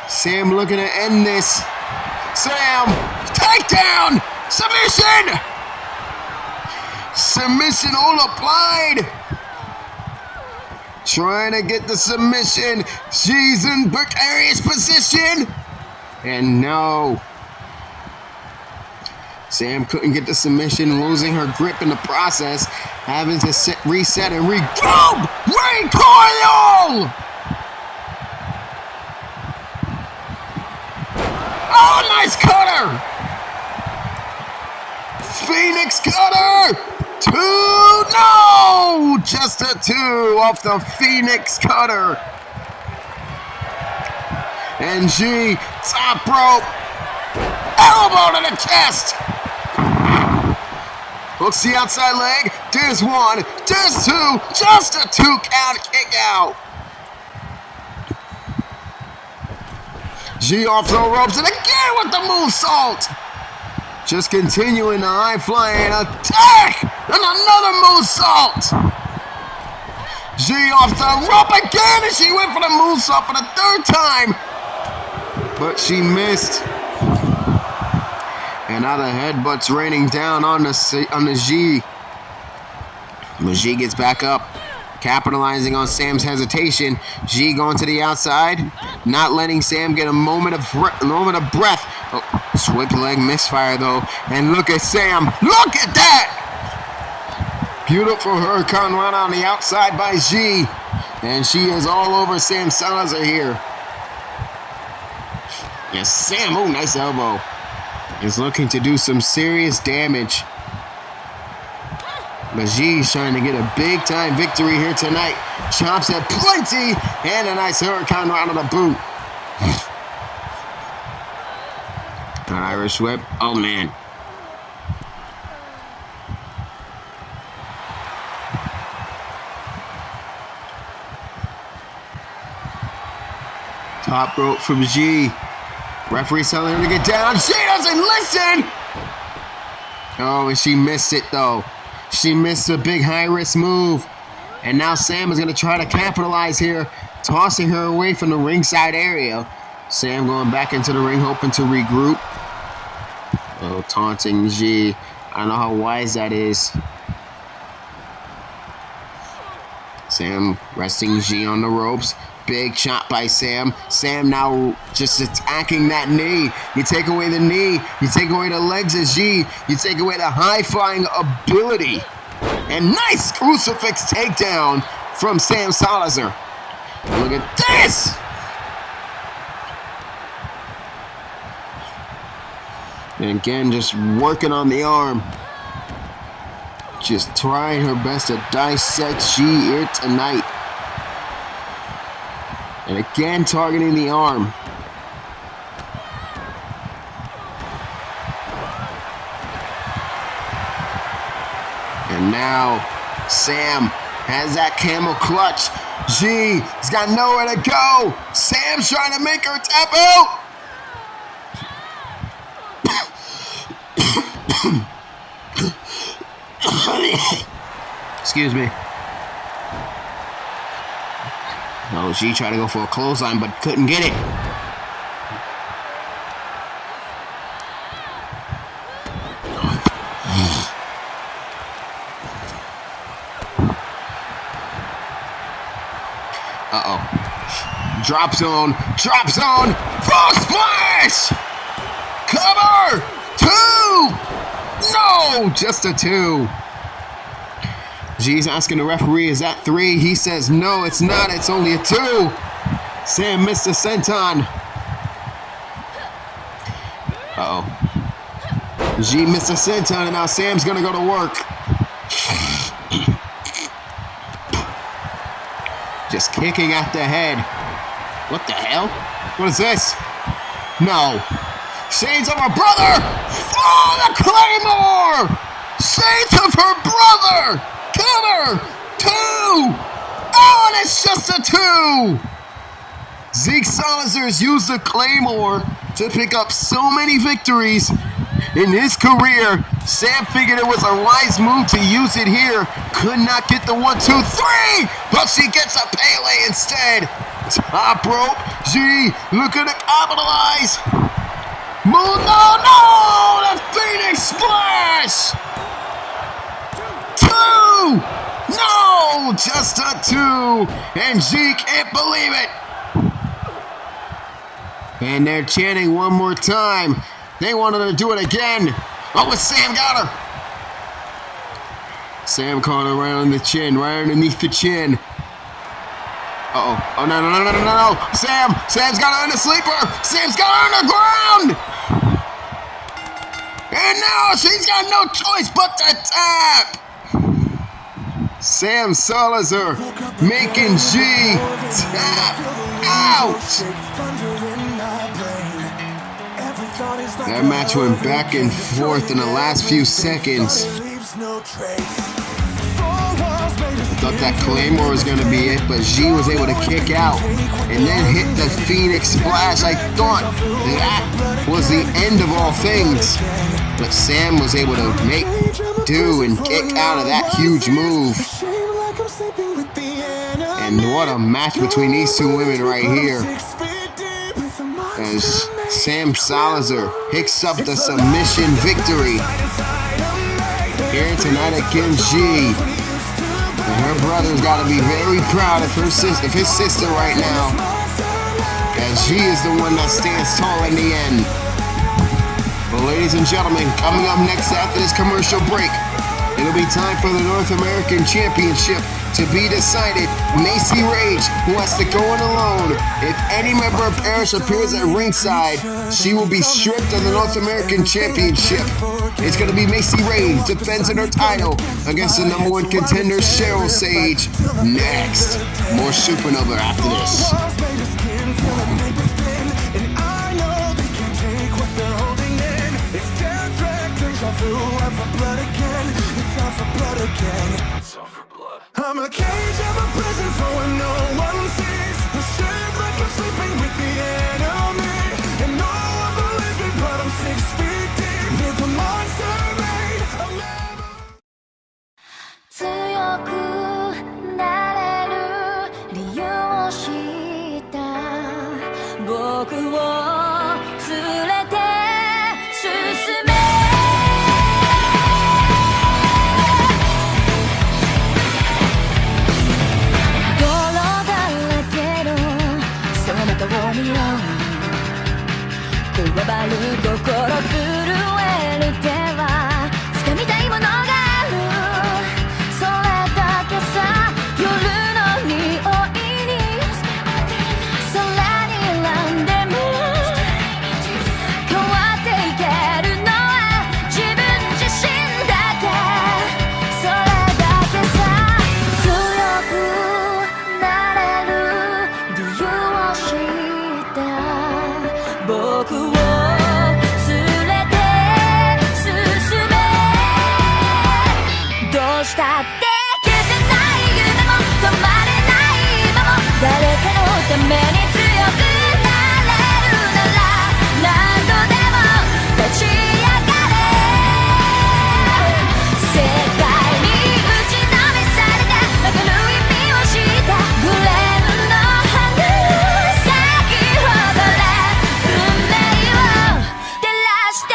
Sam looking to end this. Sam, takedown, submission! Submission all applied. Trying to get the submission. She's in precarious position. And no. Sam couldn't get the submission, losing her grip in the process, having to reset and regroup. Recoil! Oh, nice cutter! Phoenix cutter! 2, no! Just a 2 off the Phoenix cutter. And G, top rope, elbow to the chest. Hooks the outside leg, there's 1, there's 2, just a 2 count kick out. G off the ropes, and again with the moonsault. Just continuing the high-flying attack, and another moonsault. G off the rope again, and she went for the moonsault for the 3rd time. But she missed. And now the headbutts raining down on the G. But G gets back up. Capitalizing on Sam's hesitation, G going to the outside, not letting Sam get a moment of breath. Oh, swift leg misfire though, and look at Sam. Look at that! Beautiful hurricane run on the outside by G, and she is all over Sam Salazar here. Yes, Sam. Oh, nice elbow. Is looking to do some serious damage. But G's trying to get a big-time victory here tonight. Chops at plenty, and a nice hurricane round of the boot. An Irish whip. Oh, man. Top rope from G. Referee telling her to get down. She doesn't listen. Oh, and she missed it, though. She missed a big high-risk move. And now Sam is going to try to capitalize here tossing her away from the ringside area. Sam going back into the ring, hoping to regroup. Oh, taunting G. I don't know how wise that is. Sam resting G on the ropes. Big shot by Sam. Sam now just attacking that knee. You take away the knee. You take away the legs of G. You take away the high-flying ability. And nice crucifix takedown from Sam Salazar. Look at this! And again, just working on the arm. Just trying her best to dissect G here tonight. And again, targeting the arm. And now, Sam has that camel clutch. G's got nowhere to go. Sam's trying to make her tap out. Excuse me. Oh, G tried to go for a clothesline, but couldn't get it. Uh-oh. Drop zone. Drop zone. Frog splash! Cover! 2! No! Just a 2. G's asking the referee, is that 3? He says, no, it's not. It's only a 2. Sam missed a senton. Uh-oh. G missed a senton, and now Sam's going to go to work. Just kicking at the head. What the hell? What is this? No. Shades of her brother! Oh, the Claymore! Shades of her brother! Cover! 2! Oh, and it's just a 2! Zeke Salazar's used the Claymore to pick up so many victories in his career. Sam figured it was a wise move to use it here. Could not get the 1, 2, 3! But she gets a Pele instead. Top rope. G looking to capitalize. Move, no! The Phoenix Splash! 2! No! Just a 2! And G can't believe it! And they're chanting one more time. They wanted to do it again. Oh, but Sam got her! Sam caught her right on the chin, right underneath the chin. Uh-oh. Oh, no. Sam's got her in the sleeper! Sam's got her on the ground! And now she's got no choice but to tap! Sam Salazar making G tap out! That match went back and forth in the last few seconds. Thought that Claymore was going to be it, but G was able to kick out and then hit the Phoenix Splash. I thought that was the end of all things, but Sam was able to make do and kick out of that huge move. And what a match between these two women right here, as Sam Salazar picks up the submission victory here tonight against G. And her brother's got to be very proud of his sister right now, as she is the one that stands tall in the end. Well, ladies and gentlemen, coming up next after this commercial break, it'll be time for the North American Championship to be decided. Macy Rage, who has to go in alone. If any member of Parish appears at ringside, she will be stripped of the North American Championship. It's going to be Macy Rage defending her title against the #1 contender, Cheryl Sage. Next, more Supernova after this. I'm a cage of a prison for when no one sees. The shame like I'm sleeping with the enemy. And no one believes me, but I'm 6 feet deep. With a monster made of memory. 強くなれる理由を知僕を連れて進め泥だらけのその顔にはくわばる心震える手は掴みたいものがあるそれだけさ夜の匂いに空に選んでも変わっていけるのは自分自身だけそれだけさ強くなれる理由を知った僕を連れて進めどうしたって消せない夢も止まれない今も誰かのために強くなれるなら何度でも立ち上がれ世界に打ちのめされた曲がる意味を知ったグレーの花咲き誇れ運命を照らして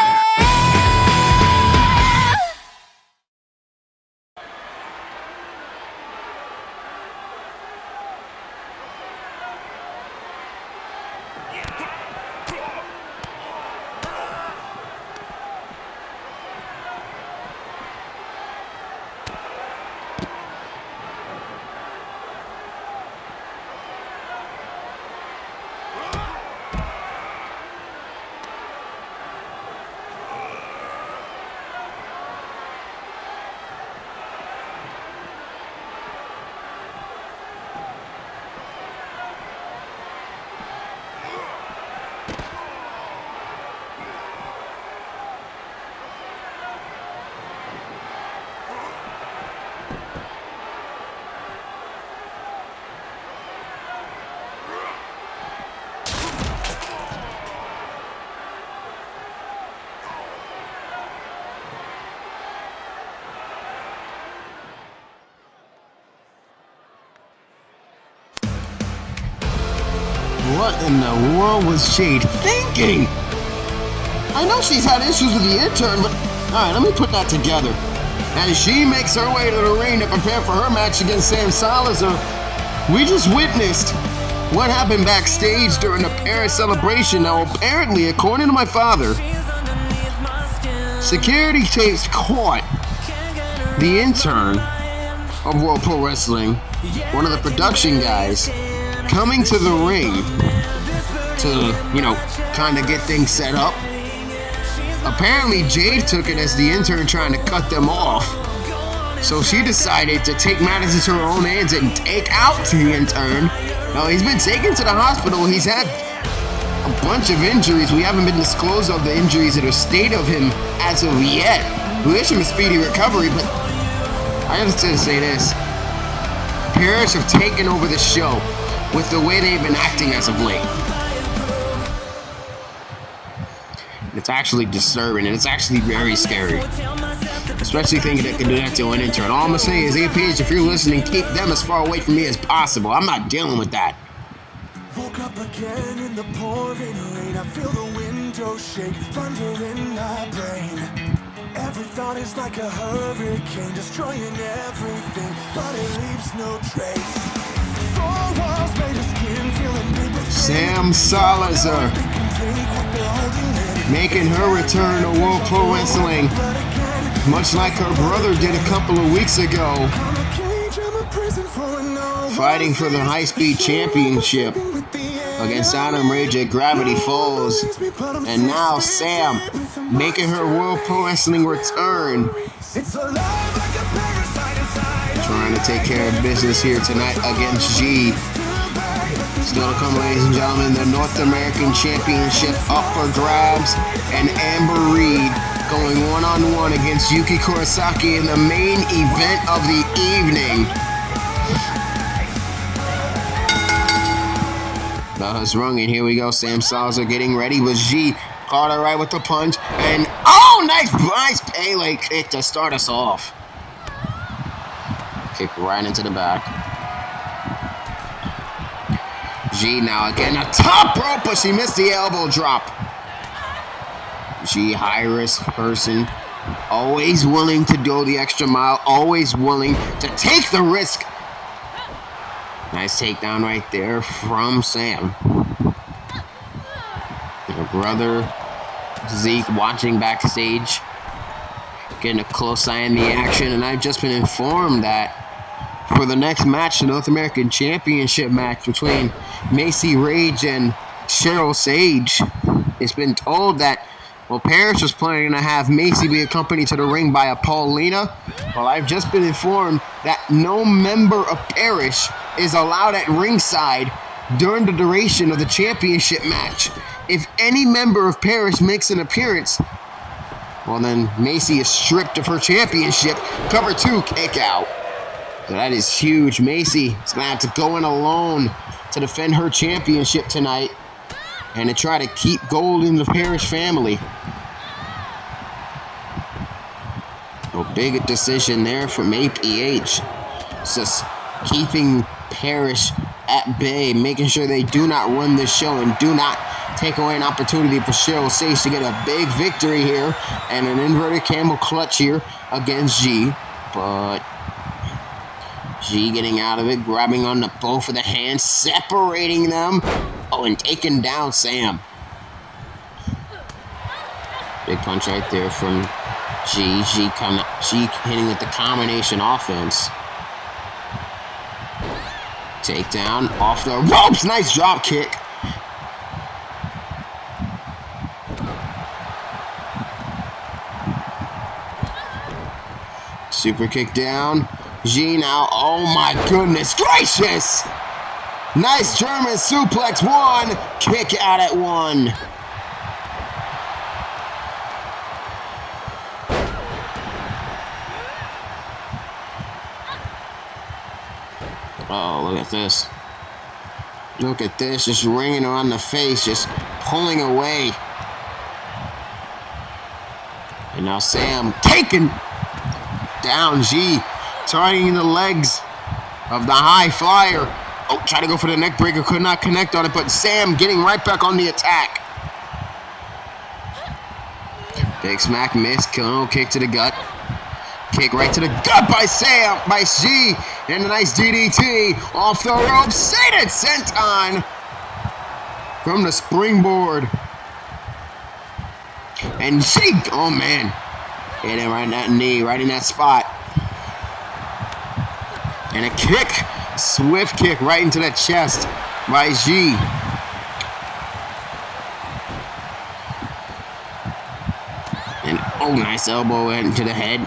What in the world was Jade thinking? I know she's had issues with the intern, but alright, let me put that together. As she makes her way to the ring to prepare for her match against Sam Salazar, we just witnessed what happened backstage during the Paris celebration. Now, apparently, according to my father, security tapes caught the intern of World Pro Wrestling, one of the production guys, coming to the ring to, kind of get things set up. Apparently, Jade took it as the intern trying to cut them off. So she decided to take matters into her own hands and take out the intern. Now, he's been taken to the hospital. He's had a bunch of injuries. We haven't been disclosed of the injuries or the state of him as of yet. We wish him a speedy recovery, but I have to say this. Paris have taken over the show with the way they've been acting as of late. It's actually disturbing, and it's actually very scary. Especially thinking they can do that to an intern. All I'm gonna say is, APH, if you're listening, keep them as far away from me as possible. I'm not dealing with that. Woke up again in the pouring rain. I feel the window shake, thunder in my brain. Every thought is like a hurricane, destroying everything, but it leaves no trace. Four walls made of skin, feeling big with Sam Salazar making her return to World Pro Wrestling, much like her brother did a couple of weeks ago, fighting for the high-speed championship against Adam Rage at Gravity Falls. And now Sam making her World Pro Wrestling return, trying to take care of business here tonight against G. Still to come, ladies and gentlemen, the North American Championship up for grabs, and Amber Reed going one-on-one against Yuki Kurosaki in the main event of the evening. Bell has rung, and here we go. Sam Salazar getting ready with G. Caught her right with the punch, and nice Pele kick to start us off. Kick right into the back. G now again, a top rope, but she missed the elbow drop. G, high-risk person, always willing to go the extra mile, always willing to take the risk. Nice takedown right there from Sam. Her brother, Zeke, watching backstage, getting a close eye on the action, and I've just been informed that for the next match, the North American Championship match between Macy Rage and Cheryl Sage, it's been told that, well, Paris was planning to have Macy be accompanied to the ring by a Paulina. Well, I've just been informed that no member of Paris is allowed at ringside during the duration of the championship match. If any member of Paris makes an appearance, well, then Macy is stripped of her championship. Cover 2, kick out. So that is huge. Macy is going to have to go in alone to defend her championship tonight and to try to keep gold in the Paris family. A big decision there from APH. Just keeping Paris at bay, making sure they do not run this show and do not take away an opportunity for Cheryl Sage to get a big victory here and an inverted camel clutch here against G. But G getting out of it, grabbing on the both of the hands, separating them. Oh, and taking down Sam. Big punch right there from G. G hitting with the combination offense. Takedown off the ropes. Nice drop kick. Super kick down. G now. Oh my goodness gracious. Nice German suplex. 1. Kick out at 1. Oh, look at this. Look at this. Just ringing her on the face. Just pulling away. And now Sam taking down G. Targeting the legs of the high flyer. Oh, try to go for the neck breaker. Could not connect on it. But Sam getting right back on the attack. Big smack miss. Killing kick to the gut. Kick right to the gut by Sam, by G, and a nice DDT off the rope. Satan senton from the springboard. And G, oh man, hit him right in that knee, right in that spot. And a kick, swift kick right into the chest by G. And oh, nice elbow into the head.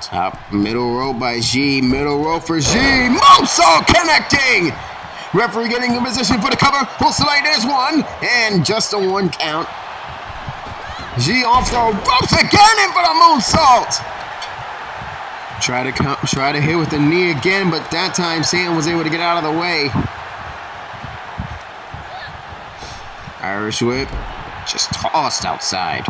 Top middle rope by G. Middle rope for G. Moonsault connecting. Referee getting in position for the cover. Full select. There's 1. And just a 1 count. G off the ropes again in for the moonsault. Try to hit with the knee again, but that time Sam was able to get out of the way. Irish whip. Just tossed outside.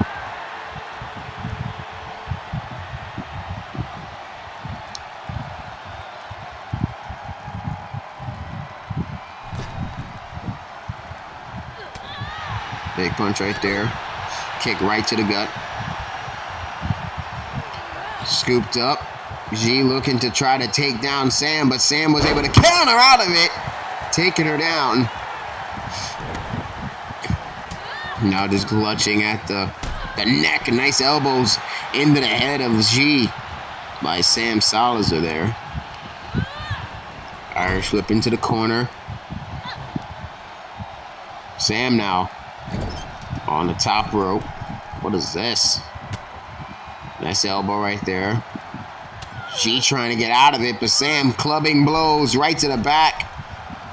Big punch right there. Kick right to the gut. Scooped up. G looking to try to take down Sam, but Sam was able to counter out of it, taking her down. Now just clutching at the neck. Nice elbows into the head of G by Sam Salazar there. Irish whip into the corner. Sam now on the top rope. What is this? Nice elbow right there. G trying to get out of it, but Sam clubbing blows right to the back.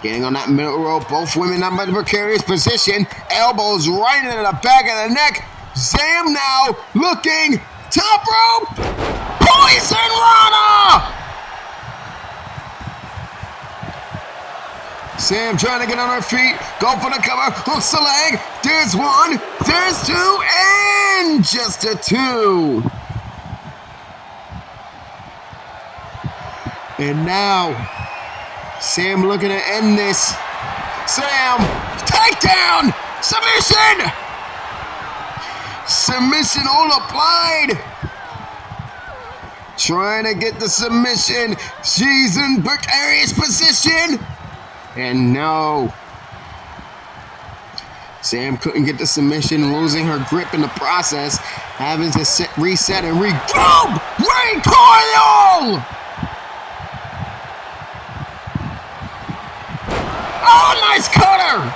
Getting on that middle rope. Both women in a precarious position. Elbows right into the back of the neck. Sam now looking. Top rope. Poison Rana! Sam trying to get on her feet. Go for the cover. Hooks the leg. There's 1. There's 2. And just a 2. And now Sam looking to end this. Sam, takedown, submission! Submission all applied. Trying to get the submission. She's in precarious position. And no. Sam couldn't get the submission, losing her grip in the process, having to reset and regroup. Recoil! Oh, nice cutter!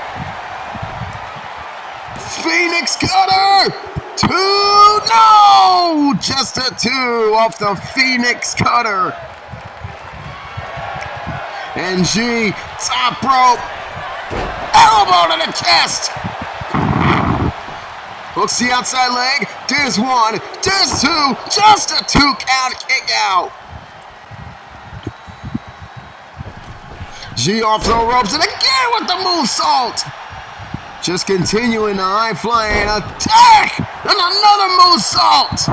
Phoenix cutter! 2, no! Just a 2 off the Phoenix cutter. And G, top rope, elbow to the chest. Hooks the outside leg, there's 1, there's 2, just a 2 count kick out. G off the ropes and again with the moonsault. Just continuing the high flying attack and another moonsault.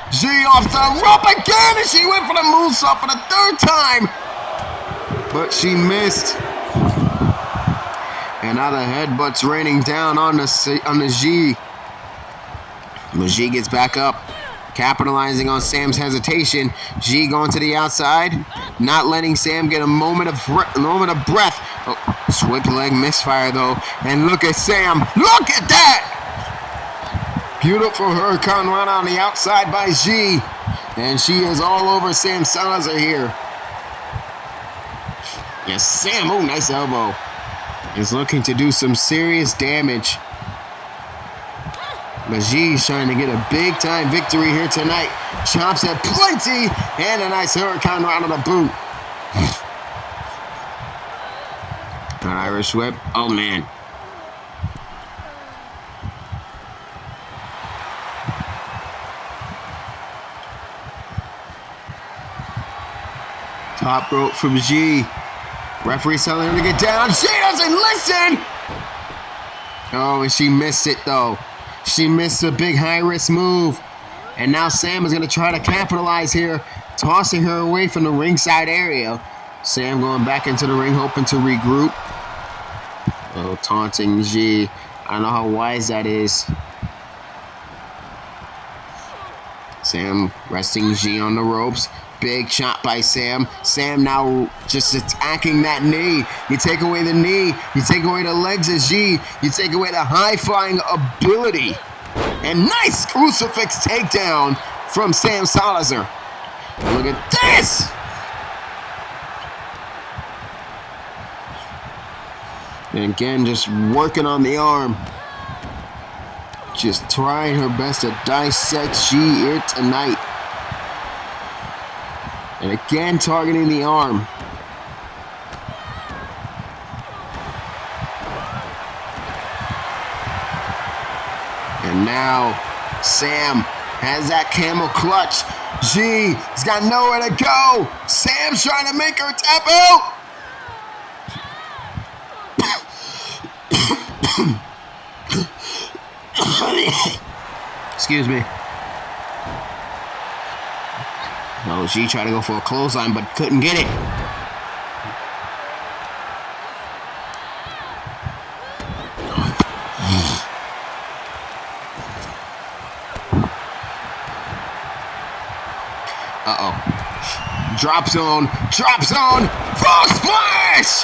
G off the rope again and she went for the moonsault for the 3rd time. But she missed. And now the headbutt's raining down on the G. But G gets back up, capitalizing on Sam's hesitation. G going to the outside, not letting Sam get a moment of breath. Oh, swift leg misfire though. And look at Sam. Look at that! Beautiful hurricane run on the outside by G. And she is all over Sam Salazar here. Yes, Sam, oh, nice elbow. Is looking to do some serious damage. But G's trying to get a big time victory here tonight. Chops at plenty and a nice hurricane round of the boot. An Irish whip. Oh man. Top rope from G. Referee's telling him to get down. She doesn't listen. Oh, and she missed it though. She missed a big high-risk move. And now Sam is going to try to capitalize here, tossing her away from the ringside area. Sam going back into the ring, hoping to regroup. Oh, taunting G. I don't know how wise that is. Sam resting G on the ropes. Big chop by Sam. Sam now just attacking that knee. You take away the knee. You take away the legs of G. You take away the high-flying ability. And nice crucifix takedown from Sam Salazar. Look at this! And again, just working on the arm. Just trying her best to dissect G here tonight. And again, targeting the arm. And now, Sam has that camel clutch. G has got nowhere to go. Sam's trying to make her tap out. Excuse me. Oh, G tried to go for a clothesline, but couldn't get it. Uh-oh. Drop zone, full splash!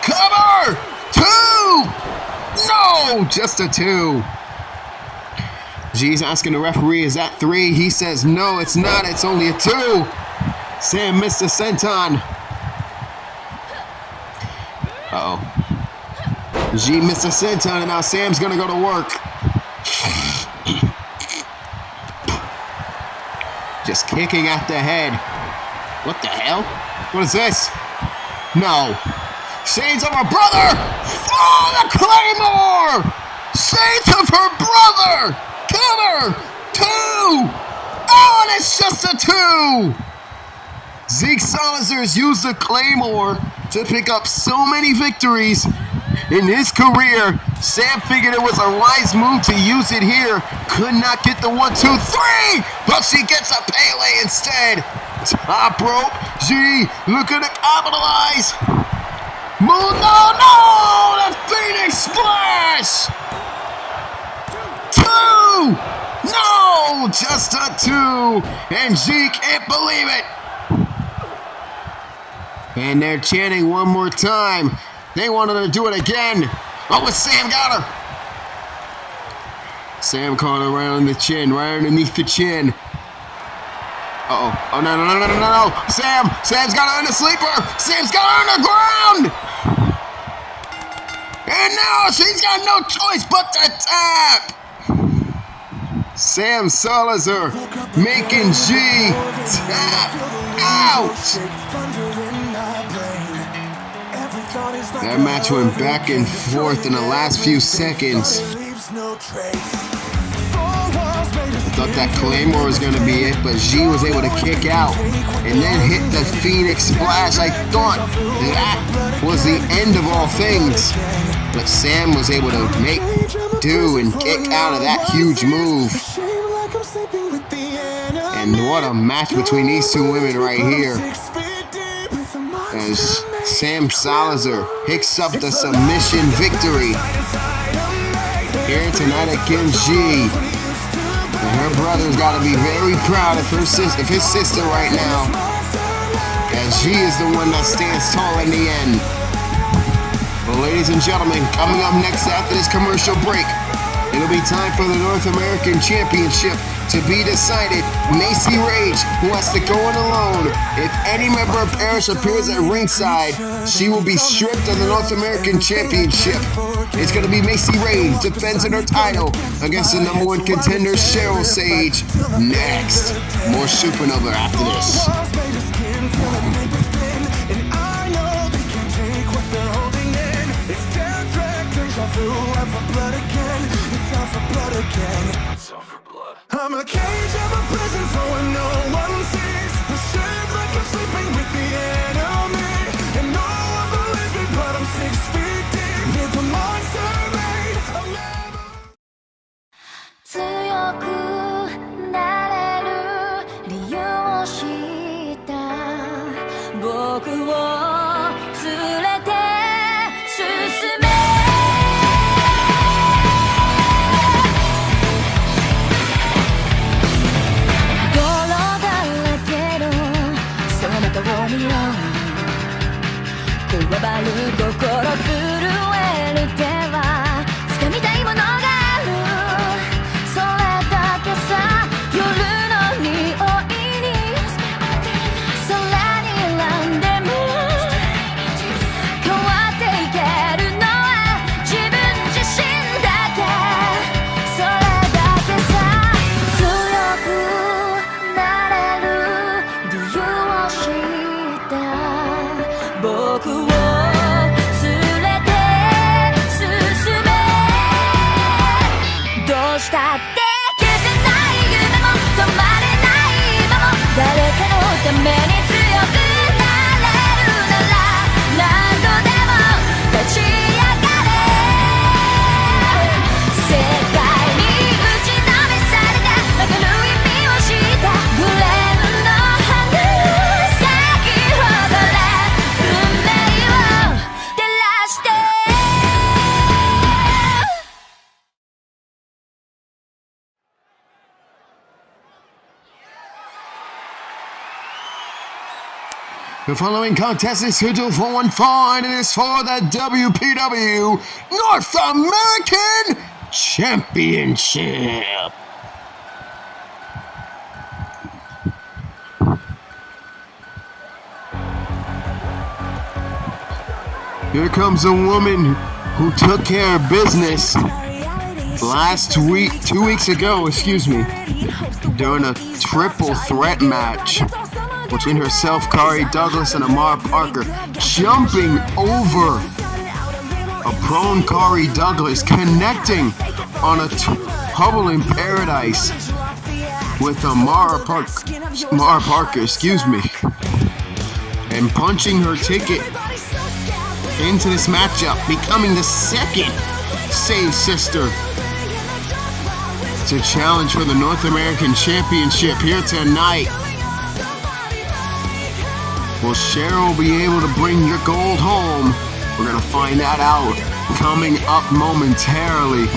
Cover! 2! No, just a 2. G's asking the referee, is that 3? He says, no, it's not. It's only a 2. Sam missed a senton. Uh-oh. G missed a senton, and now Sam's going to go to work. Just kicking at the head. What the hell? What is this? No. Shades of her brother! Oh, the Claymore! Shades of her brother! Cover! 2! Oh, and it's just a 2! Zeke Salazar's used the Claymore to pick up so many victories in his career. Sam figured it was a wise move to use it here. Could not get the 1, 2, 3! But she gets a Pele instead. Top rope. G looking to capitalize. Move. No! The Phoenix Splash! 2! No! Just a 2. And G can't believe it. And they're chanting one more time. They wanted to do it again. Oh, but Sam got her. Sam caught her right on the chin, right underneath the chin. Uh-oh. Oh, no. Sam's got her in the sleeper. Sam's got her on the ground. And now she's got no choice but to tap. Sam Salazar making G tap out. That match went back and forth in the last few seconds. I thought that Claymore was going to be it, but G was able to kick out and then hit the Phoenix Splash. I thought that was the end of all things, but Sam was able to make do and kick out of that huge move. And what a match between these two women right here. As Sam Salazar picks up the submission victory here tonight against G. And her brother's got to be very proud of his sister right now, as G is the one that stands tall in the end. Well, ladies and gentlemen, coming up next after this commercial break, it'll be time for the North American Championship to be decided. Macy Rage, who has to go in alone. If any member of Paris appears at ringside, she will be stripped of the North American Championship. It's going to be Macy Rage defending her title against the #1 contender, Cheryl Sage. Next, more Supernova after this. I'm a cage of a prison for when no one sees. The shame like I'm sleeping with the enemy. And no one believes me, but I'm 6 feet deep. It's a monster made of never. 強くなれる理由を知った僕を連れて進め加わる心震える手は掴みたいものがあるそれだけさ夜の匂いに空にランでも変わっていけるのは自分自身だけそれだけさ強くなれる理由を知った僕を連れて進めどうしたって消せない夢も止まれない今も誰かのために強くなれるなら何度でも立ち上がれ世界に打ちのめされたわかる意味を知ったグレーの花咲き誇れ運命を照らして The following contest is scheduled for one fall, and it is for the WPW North American Championship. Here comes a woman who took care of business last week, 2 weeks ago, during a triple threat match between herself, Kari Douglas, and Amara Parker, jumping over a prone Kari Douglas, connecting on a Hubble in Paradise with Amara Parker, and punching her ticket into this matchup, becoming the second Sage sister to challenge for the North American Championship here tonight. Will Cheryl be able to bring the gold home? We're going to find that out coming up momentarily.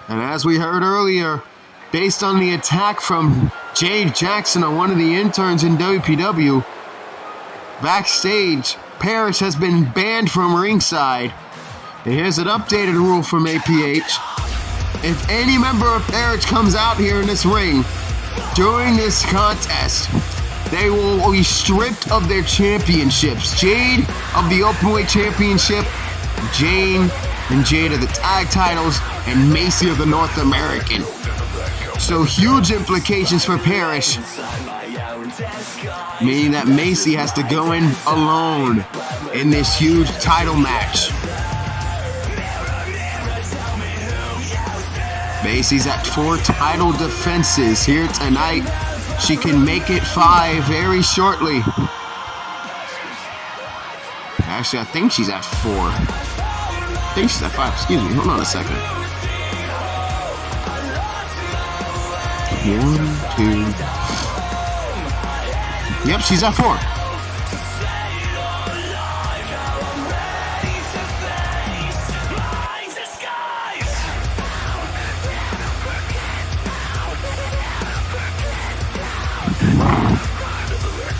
And as we heard earlier, based on the attack from Jade Jackson on one of the interns in WPW, backstage, Parrish has been banned from ringside. And here's an updated rule from APH. If any member of Parrish comes out here in this ring during this contest, they will be stripped of their championships. Jade of the Openweight Championship, Jane and Jade of the tag titles, and Macy of the North American. So huge implications for Parrish, meaning that Macy has to go in alone in this huge title match. Macy's at 4 title defenses here tonight. She can make it 5 very shortly. Actually, I think she's at 4. I think she's at 5. Excuse me. Hold on a second. 1, 2. Yep, she's at 4.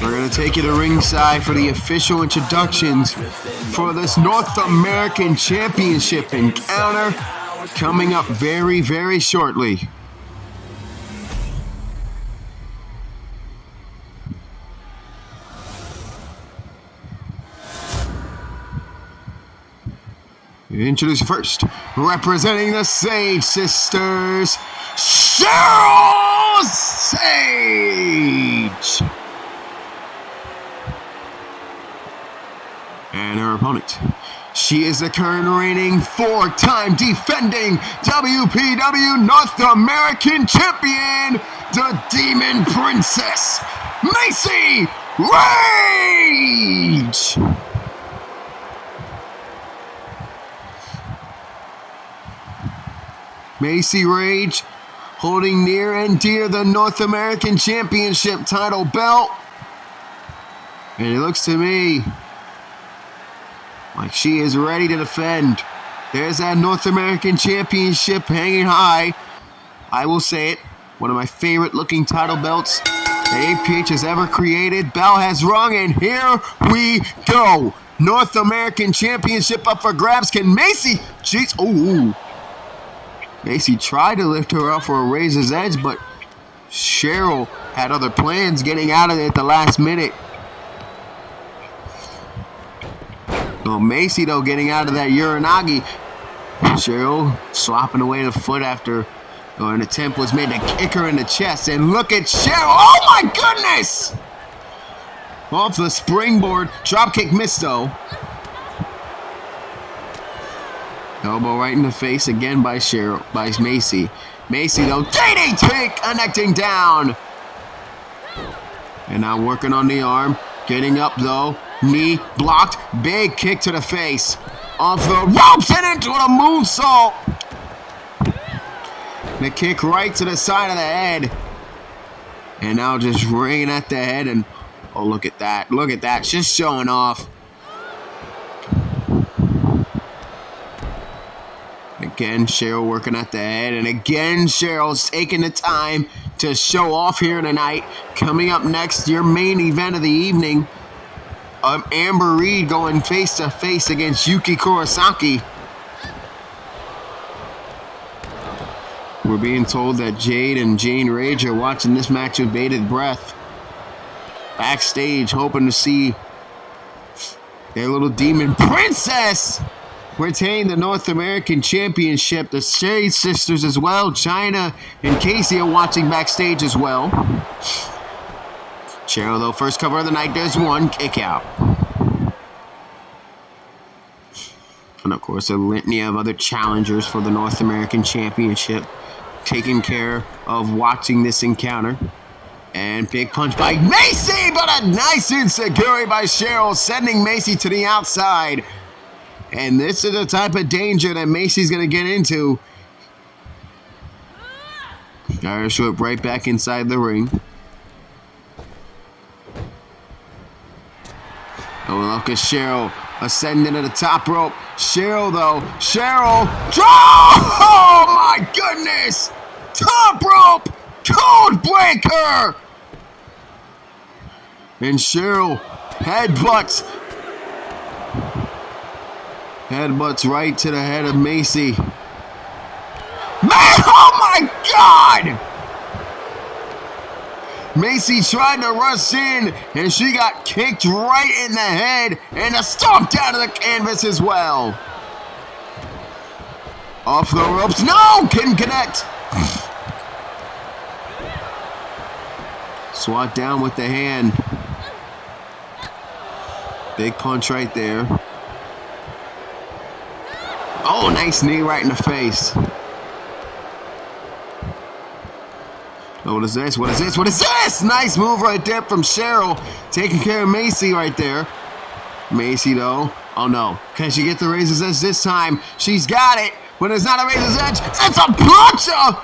We're going to take you to ringside for the official introductions for this North American Championship encounter coming up very, very shortly. Introduce you first, representing the Sage sisters, Cheryl Sage! And her opponent. She is the current reigning 4-time defending WPW North American Champion, the Demon Princess, Macy Rage! Macy Rage holding near and dear the North American Championship title belt. And it looks to me like she is ready to defend. There's that North American Championship hanging high. I will say it, one of my favorite looking title belts that APH has ever created. Bell has rung, and here we go. North American Championship up for grabs. Can Macy? Jeez, ooh. Macy tried to lift her up for a razor's edge, but Cheryl had other plans, getting out of it at the last minute. Well, Macy, though, getting out of that Uranagi. Cheryl swapping away the foot after an attempt was made to kick her in the chest. And look at Cheryl. Oh, my goodness! Off the springboard. Dropkick missed, though. Elbow right in the face again by Macy. Macy, though, DDT connecting down. And now working on the arm. Getting up, though. Knee blocked. Big kick to the face. Off the ropes and into the moonsault. The kick right to the side of the head. And now just ringing at the head. And oh, look at that. Look at that. Just showing off. Again, Cheryl working at the head. And again, Cheryl's taking the time to show off here tonight. Coming up next, your main event of the evening. Amber Reed going face-to-face against Yuki Kurosaki. We're being told that Jade and Jane Rage are watching this match with bated breath. Backstage, hoping to see their little demon princess retain the North American Championship. The Sage sisters as well, China and Casey, are watching backstage as well. Cheryl, though, first cover of the night, there's one kick out. And of course, a litany of other challengers for the North American Championship taking care of watching this encounter. And big punch by Macy, but a nice insecurity by Cheryl, sending Macy to the outside. And this is the type of danger that Macy's going to get into. Irish whip right back inside the ring. Oh, look at Cheryl ascending to the top rope. Cheryl, though. Cheryl. Oh, my goodness. Top rope. Code breaker. And Cheryl headbutts. Headbutts right to the head of Macy. Man, oh my God! Macy tried to rush in, and she got kicked right in the head and stomped out of the canvas as well. Off the ropes. No! Couldn't connect. Swat down with the hand. Big punch right there. Oh, nice knee right in the face. Oh, what is this? What is this? What is this? Nice move right there from Cheryl. Taking care of Macy right there. Macy, though. Oh, no. Can she get the razor's edge this time? She's got it. When it's not a razor's edge, it's a puncher!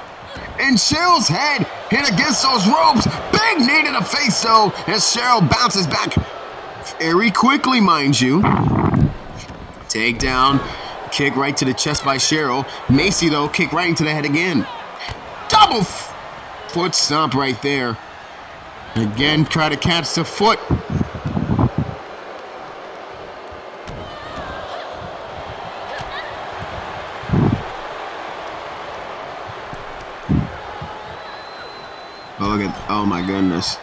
And Cheryl's head hit against those ropes. Big knee to the face, though, as Cheryl bounces back very quickly, mind you. Takedown. Kick right to the chest by Cheryl. Macy, though, kick right into the head again. Double foot stomp right there. Again, try to catch the foot. Oh, look at, oh my goodness.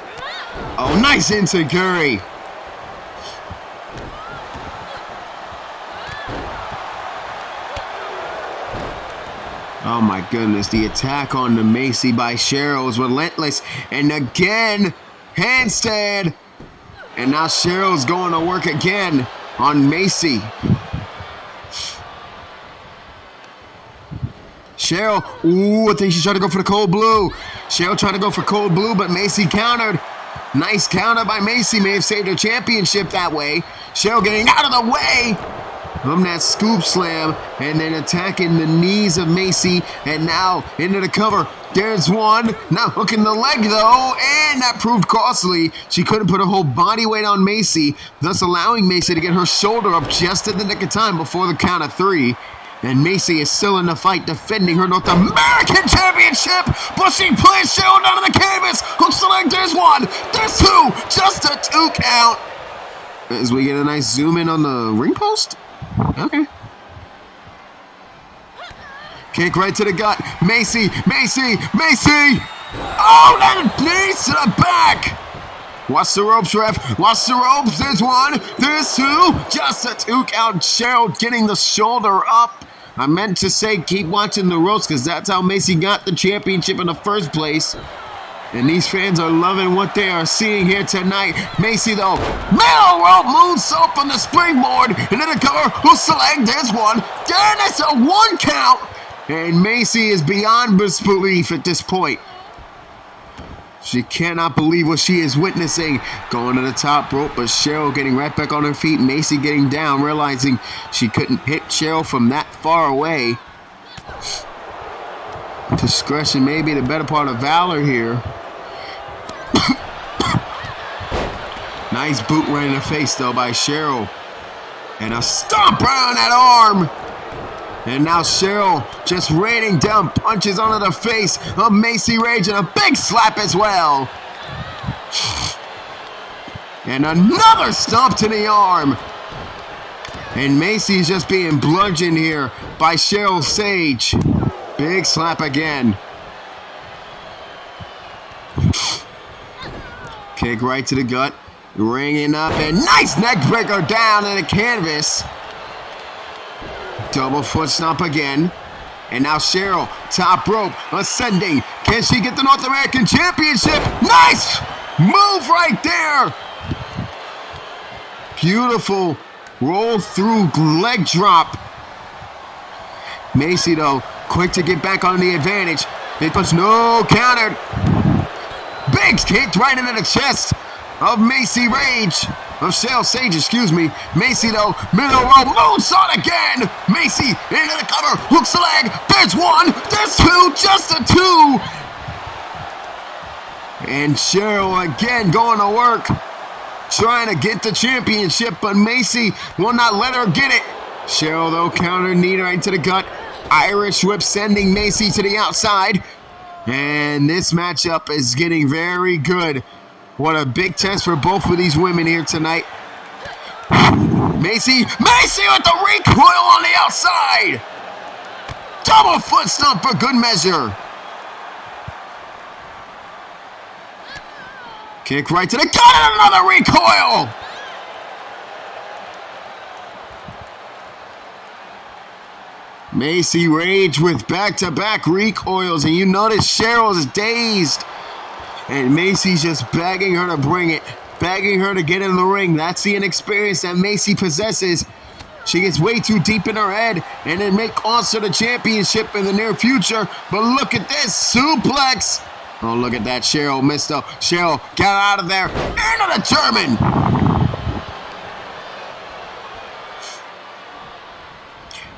Oh, nice enziguri. Oh my goodness, the attack on the Macy by Cheryl is relentless. And again, handstand. And now Cheryl's going to work again on Macy. Cheryl, ooh, I think she tried to go for the cold blue. Cheryl tried to go for cold blue, but Macy countered. Nice counter by Macy, may have saved her championship that way. Cheryl getting out of the way from that scoop slam, and then attacking the knees of Macy, and now into the cover. There's one, now hooking the leg though, and that proved costly. She couldn't put her whole body weight on Macy, thus allowing Macy to get her shoulder up just in the nick of time before the count of three. And Macy is still in the fight, defending her North American Championship, but she plays Cheryl down to the canvas, hooks the leg, there's one, there's two, just a 2 count. As we get a nice zoom in on the ring post. Okay. Kick right to the gut. Macy, Macy, Macy! Oh, that knees to the back! Watch the ropes, ref. Watch the ropes. There's one. There's two. Just a 2 count. Cheryl getting the shoulder up. I meant to say keep watching the ropes because that's how Macy got the championship in the first place. And these fans are loving what they are seeing here tonight. Macy, though, middle rope moonsault from the springboard. And then the cover, hooks the leg, there's one. Then it's a 1 count. And Macy is beyond disbelief at this point. She cannot believe what she is witnessing. Going to the top rope, but Cheryl getting right back on her feet. Macy getting down, realizing she couldn't hit Cheryl from that far away. Discretion may be the better part of valor here. Nice boot right in the face, though, by Cheryl. And a stomp right on that arm. And now Cheryl just raining down punches onto the face of Macy Rage, and a big slap as well. And another stomp to the arm. And Macy's just being bludgeoned here by Cheryl Sage. Big slap again. Kick right to the gut. Ringing up, and nice neck breaker down in the canvas. Double foot stomp again. And now Cheryl, top rope, ascending. Can she get the North American Championship? Nice move right there. Beautiful roll through leg drop. Macy, though, quick to get back on the advantage. It puts no countered. Big kick right into the chest of Macy Rage. Cheryl Sage, excuse me. Macy, though, middle row, moonsault again. Macy into the cover, hooks the leg. There's one, there's two, just a two. And Cheryl again going to work, trying to get the championship, but Macy will not let her get it. Cheryl, though, counter knee right to the gut. Irish whip sending Macy to the outside. And this matchup is getting very good. What a big test for both of these women here tonight. Macy with the recoil on the outside. Double foot stomp for good measure. Kick right to the gut and another recoil. Macy Rage with back-to-back recoils, and you notice Cheryl's dazed. And Macy's just begging her to bring it, begging her to get in the ring. That's the inexperience that Macy possesses. She gets way too deep in her head, and it may cost her the championship in the near future. But look at this suplex. Oh, look at that. Cheryl missed though. Cheryl got out of there. Into the German.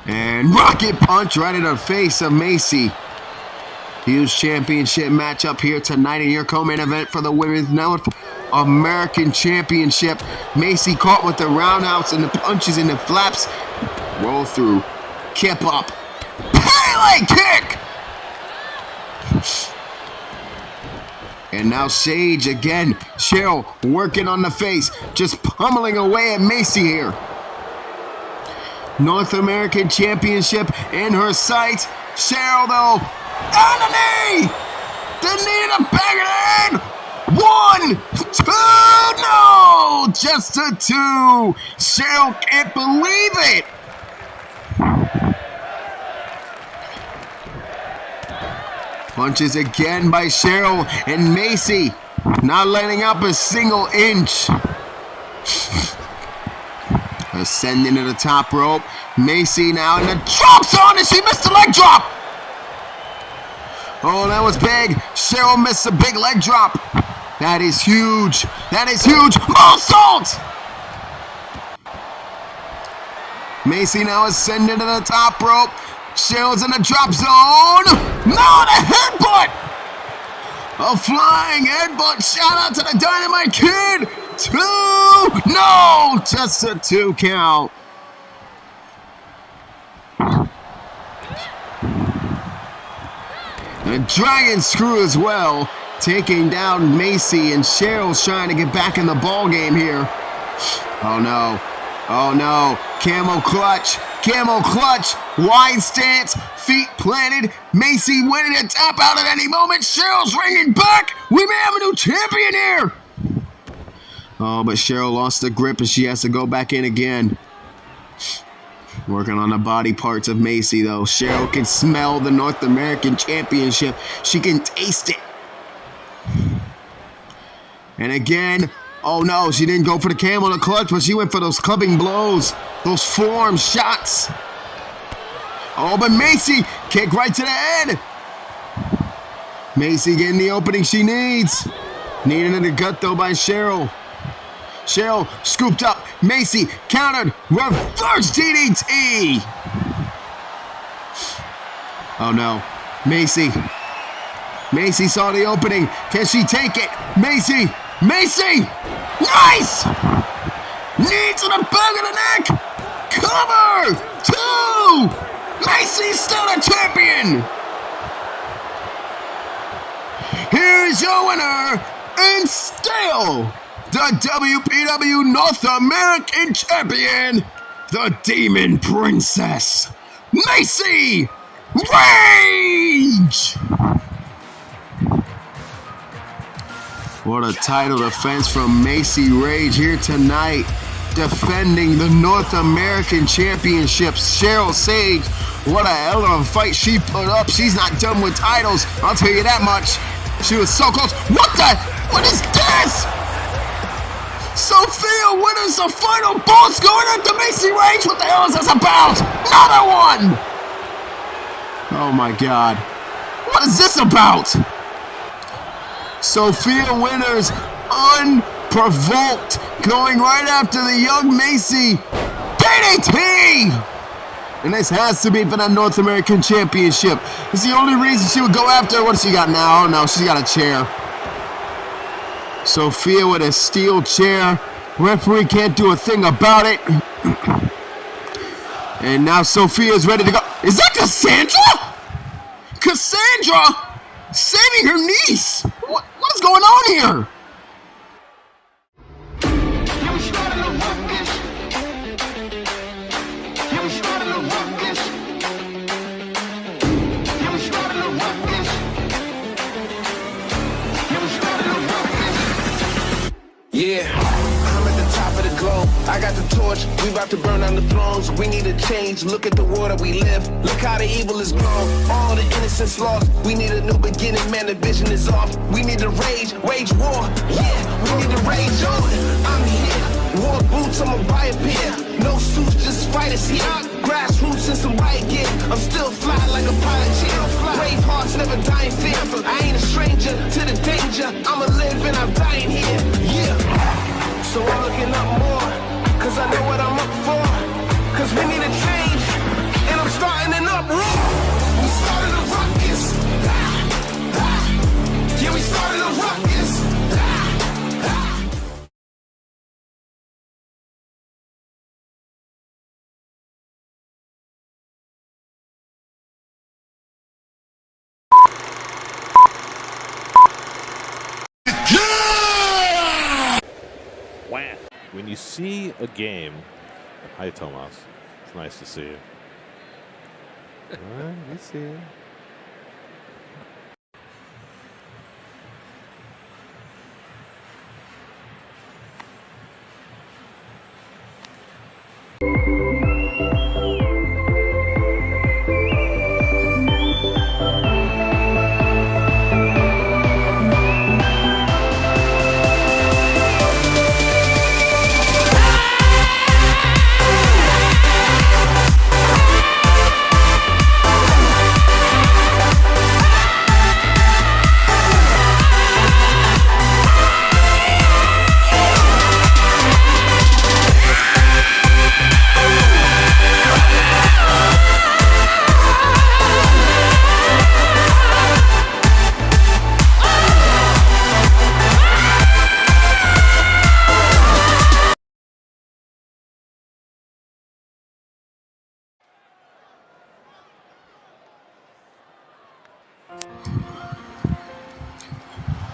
And rocket punch right in the face of Macy. Huge championship matchup here tonight in your co-main event for the Women's North American Championship. Macy caught with the roundhouse and the punches and the flaps. Roll through. Kip up. Pele kick! And now Sage again. Cheryl working on the face. Just pummeling away at Macy here. North American Championship in her sights. Cheryl, though, on the knee! The knee to bang it in! 1, 2, no! Just a 2. Cheryl can't believe it! Punches again by Cheryl, and Macy not letting up a single inch. Ascending to the top rope. Macy now in the drop zone, and she missed the leg drop. Oh, that was big. Cheryl missed a big leg drop. That is huge. That is huge. Moonsault! Macy now ascending to the top rope. Cheryl's in the drop zone. No, the headbutt! A flying headbutt. Shout out to the Dynamite Kid. 2, no, just a 2 count. A dragon screw as well, taking down Macy, and Cheryl's trying to get back in the ball game here. Oh no, oh no, camel clutch, wide stance, feet planted. Macy winning a tap out at any moment. Cheryl's ringing back. We may have a new champion here. Oh, but Cheryl lost the grip and she has to go back in again. Working on the body parts of Macy, though. Cheryl can smell the North American Championship. She can taste it. And again, oh no, she didn't go for the camel to clutch, but she went for those clubbing blows, those forearm shots. Oh, but Macy, kick right to the head. Macy getting the opening she needs. Needed in the gut, though, by Cheryl. Cheryl scooped up. Macy countered. Reverse DDT. Oh no. Macy saw the opening. Can she take it? Macy! Nice! Knee to the back of the neck. Cover! 2! Macy's still a champion! Here's your winner, and still the WPW North American Champion, the Demon Princess, Macy Rage! What a title defense from Macy Rage here tonight, defending the North American Championship. Cheryl Sage, what a hell of a fight she put up. She's not done with titles, I'll tell you that much. She was so close. What is this? Sophia wins the final boss going into Macy Rage. What the hell is this about? Another one! Oh my God. What is this about? Sophia Winners, provoked, going right after the young Macy. DDT! And this has to be for that North American Championship. It's the only reason she would go after her. What does she got now? Oh no, she's got a chair. Sophia with a steel chair. Referee can't do a thing about it. And now Sophia's ready to go. Is that Cassandra? Cassandra saving her niece. What is going on here? Yeah, I'm at the top of the globe. I got the torch, we about to burn down the thrones. We need a change, look at the world that we live. Look how the evil is grown, all the innocence lost. We need a new beginning, man, the vision is off. We need to wage war. Yeah, we need to rage on. I'm here, war boots, I'ma buy a pair. No suits, just fighters here. Grassroots and some riot gear. I'm still fly like a pilot chair. Brave hearts never die in fear. I ain't a stranger to the danger. I'ma live and I'm dying here. Yeah. So I'm looking up more, cause I know what I'm up for. Cause we need a change, and I'm starting an uproar. We started a ruckus. Yeah, we started a ruckus. When you see a game, hi Tomas, it's nice to see you. We see you.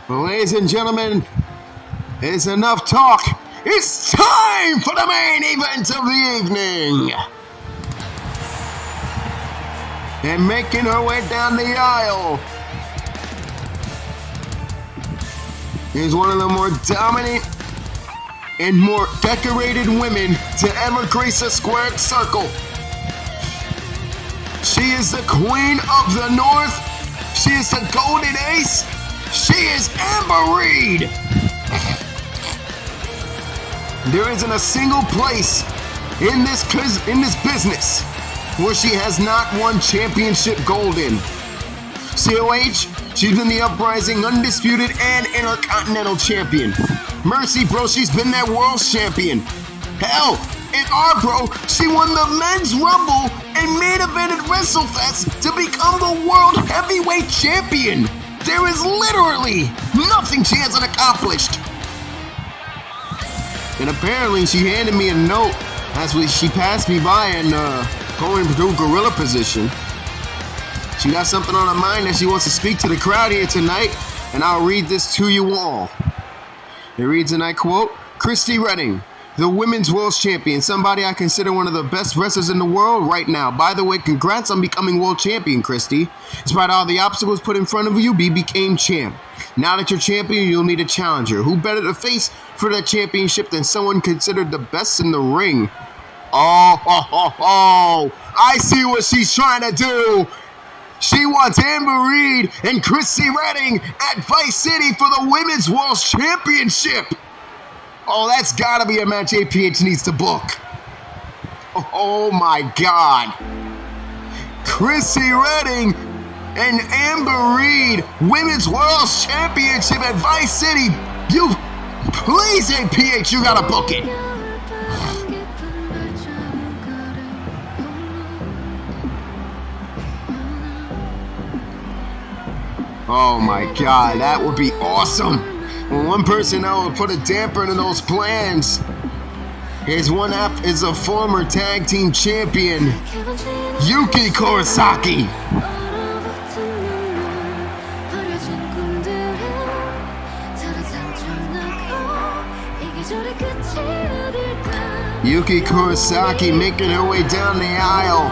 Ladies and gentlemen, it's enough talk. It's time for the main event of the evening. And making her way down the aisle is one of the more dominant and more decorated women to ever grace a squared circle. She is the Queen of the North. She is the Golden Ace. She is Amber Reed. There isn't a single place in this business where she has not won championship gold in. COH, she's been the Uprising Undisputed and Intercontinental Champion. Mercy, bro, she's been that World Champion. Hell, in Arbro, she won the Men's Rumble and main evented WrestleFest to become the World Heavyweight Champion. There is literally nothing she hasn't accomplished. And apparently she handed me a note as she passed me by and going through gorilla position. She got something on her mind that she wants to speak to the crowd here tonight, and I'll read this to you all. It reads, and I quote, Christy Redding, the Women's World Champion, somebody I consider one of the best wrestlers in the world right now. By the way, congrats on becoming World Champion, Christy. Despite all the obstacles put in front of you, you became champ. Now that you're champion, you'll need a challenger. Who better to face for that championship than someone considered the best in the ring? Oh, I see what she's trying to do. She wants Amber Reed and Christy Redding at Vice City for the Women's World Championship. Oh, that's gotta be a match APH needs to book. Oh my God. Christy Redding and Amber Reed, Women's World Championship at Vice City. Please, APH, you gotta book it. Oh my God, that would be awesome. Well, one person that would put a damper into those plans is is a former tag team champion, Yuki Kurosaki. Yuki Kurosaki making her way down the aisle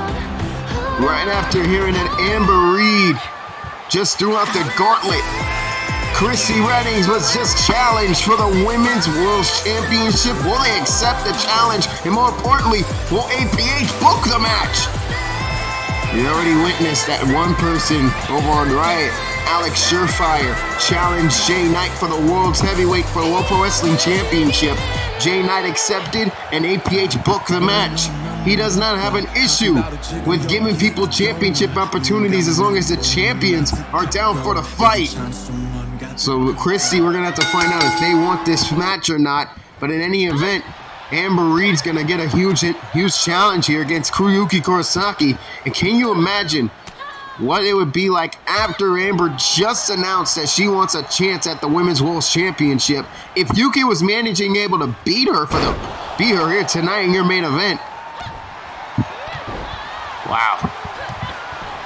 right after hearing that Amber Reed just threw out the gauntlet. Chrissy Reddings was just challenged for the Women's World Championship. Will they accept the challenge? And more importantly, will APH book the match? You already witnessed that one person over on Riot, Alex Surefire, challenged Jay Knight for the World's Heavyweight for the World Pro Wrestling Championship. Jay Knight accepted and APH booked the match. He does not have an issue with giving people championship opportunities as long as the champions are down for the fight. So, Chrissy, we're going to have to find out if they want this match or not. But in any event, Amber Reed's going to get a huge challenge here against Yuki Kurosaki. And can you imagine what it would be like after Amber just announced that she wants a chance at the Women's World Championship? If Yuki was able to beat her here tonight in your main event. Wow.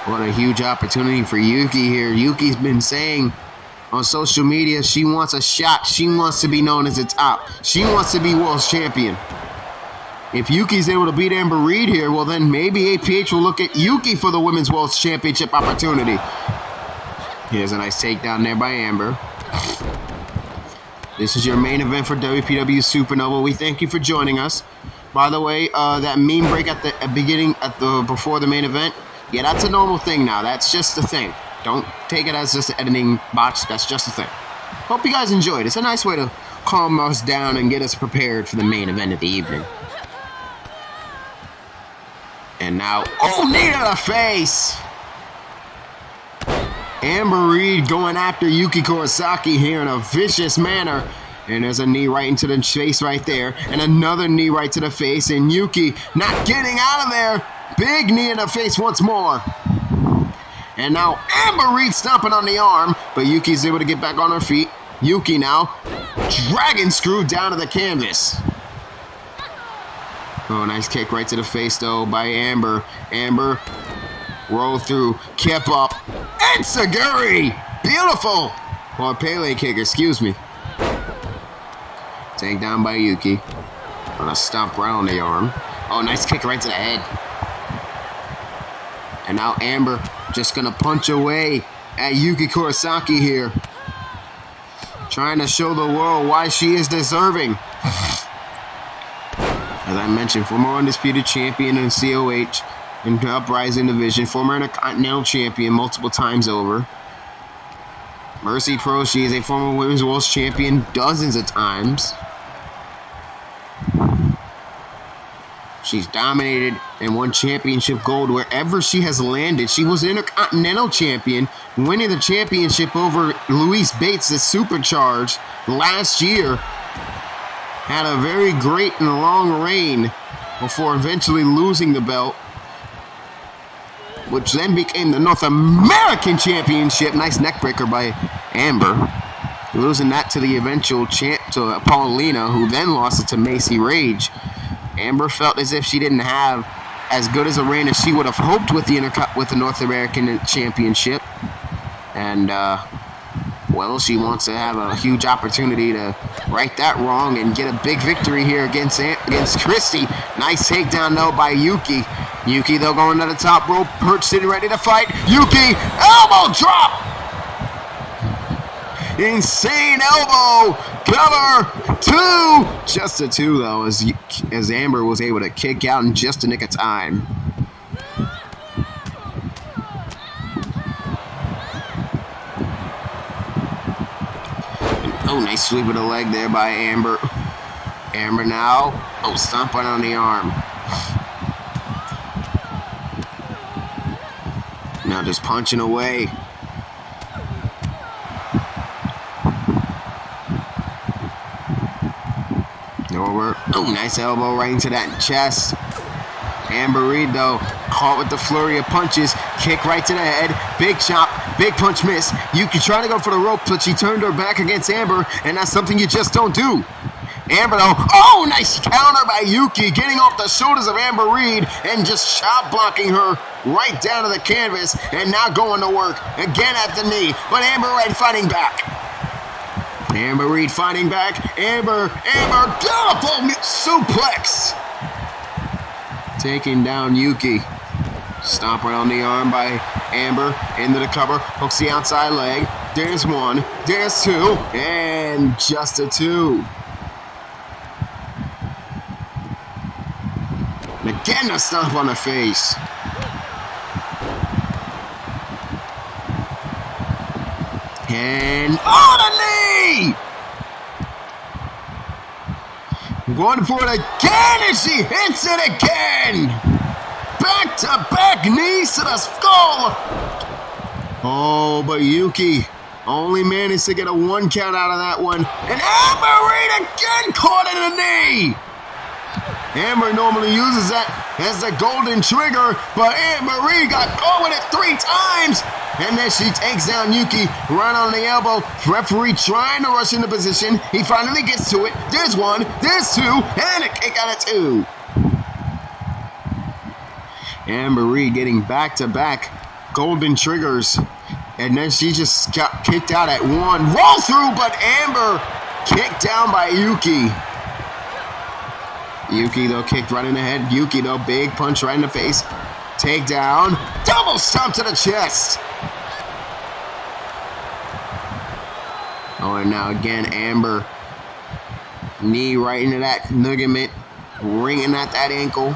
What a huge opportunity for Yuki here. Yuki's been saying on social media she wants a shot. She wants to be known as the top. She wants to be world champion. If Yuki's able to beat Amber Reed here, well then maybe APH will look at Yuki for the Women's World Championship opportunity. Here's a nice takedown there by Amber. This is your main event for WPW Supernova. We thank you for joining us. By the way, that meme break at the beginning, before the main event, yeah, that's a normal thing now. That's just a thing. Don't take it as just an editing botch. That's just a thing. Hope you guys enjoyed. It's a nice way to calm us down and get us prepared for the main event of the evening. And now, oh, knee to the face! Amber Reed going after Yuki Kurosaki here in a vicious manner. And there's a knee right into the face right there. And another knee right to the face. And Yuki not getting out of there. Big knee in the face once more. And now Amber Reed stomping on the arm. But Yuki's able to get back on her feet. Yuki now dragon screw down to the canvas. Oh, nice kick right to the face, though, by Amber. Amber roll through. Kept up. And Saguri. Beautiful. Or Pele kick, excuse me. Take down by Yuki. Gonna stomp right on the arm. Oh, nice kick right to the head. And now Amber just gonna punch away at Yuki Kurosaki here. Trying to show the world why she is deserving. As I mentioned, former undisputed champion in COH in the Uprising division. Former Intercontinental champion multiple times over. Mercy Pro, she is a former Women's World Champion dozens of times. She's dominated and won championship gold wherever she has landed. She was Intercontinental champion, winning the championship over Louise Bates, the Supercharged, last year. Had a very great and long reign before eventually losing the belt, which then became the North American Championship. Nice neckbreaker by Amber. Losing that to the eventual champ, to Paulina, who then lost it to Macy Rage. Amber felt as if she didn't have as good as a reign as she would have hoped with the North American Championship. And, well, she wants to have a huge opportunity to right that wrong and get a big victory here against Christy. Nice takedown, though, by Yuki. Yuki, though, going to the top rope, perched and ready to fight. Yuki, elbow drop! Insane elbow! Cover! 2! Just a 2, though, as Amber was able to kick out in just a nick of time. Oh, nice sweep of the leg there by Amber. Amber now. Oh, stomping on the arm. Now just punching away. Over. Oh, nice elbow right into that chest. Amber Reed, though, caught with the flurry of punches. Kick right to the head. Big chop. Big punch miss. Yuki trying to go for the rope, but she turned her back against Amber, and that's something you just don't do. Amber, though, oh, nice counter by Yuki, getting off the shoulders of Amber Reed and just shot blocking her right down to the canvas, and now going to work again at the knee, but Amber Reed fighting back. Amber Reed fighting back. Amber, beautiful suplex. Taking down Yuki. Stomping on the arm by Amber. Into the cover. Hooks the outside leg. There's one. There's two. And just a two. And again, a stomp on the face. And the knee! Going for it again, and she hits it again! Back-to-back knees to the skull! Oh, but Yuki only managed to get a 1 count out of that one. And Amber Reed again caught in the knee! Amber normally uses that as the golden trigger, but Amber Reed got caught with it 3 times! And then she takes down Yuki right on the elbow. Referee trying to rush into position. He finally gets to it. There's one, there's two, and a kick out of 2. Amber Reed getting back-to-back golden triggers. And then she just got kicked out at 1. Roll through, but Amber kicked down by Yuki. Yuki, though, kicked right in the head. Yuki, though, big punch right in the face. Takedown. Double stomp to the chest. Oh, and now again, Amber. Knee right into that ligament. Ringing at that ankle.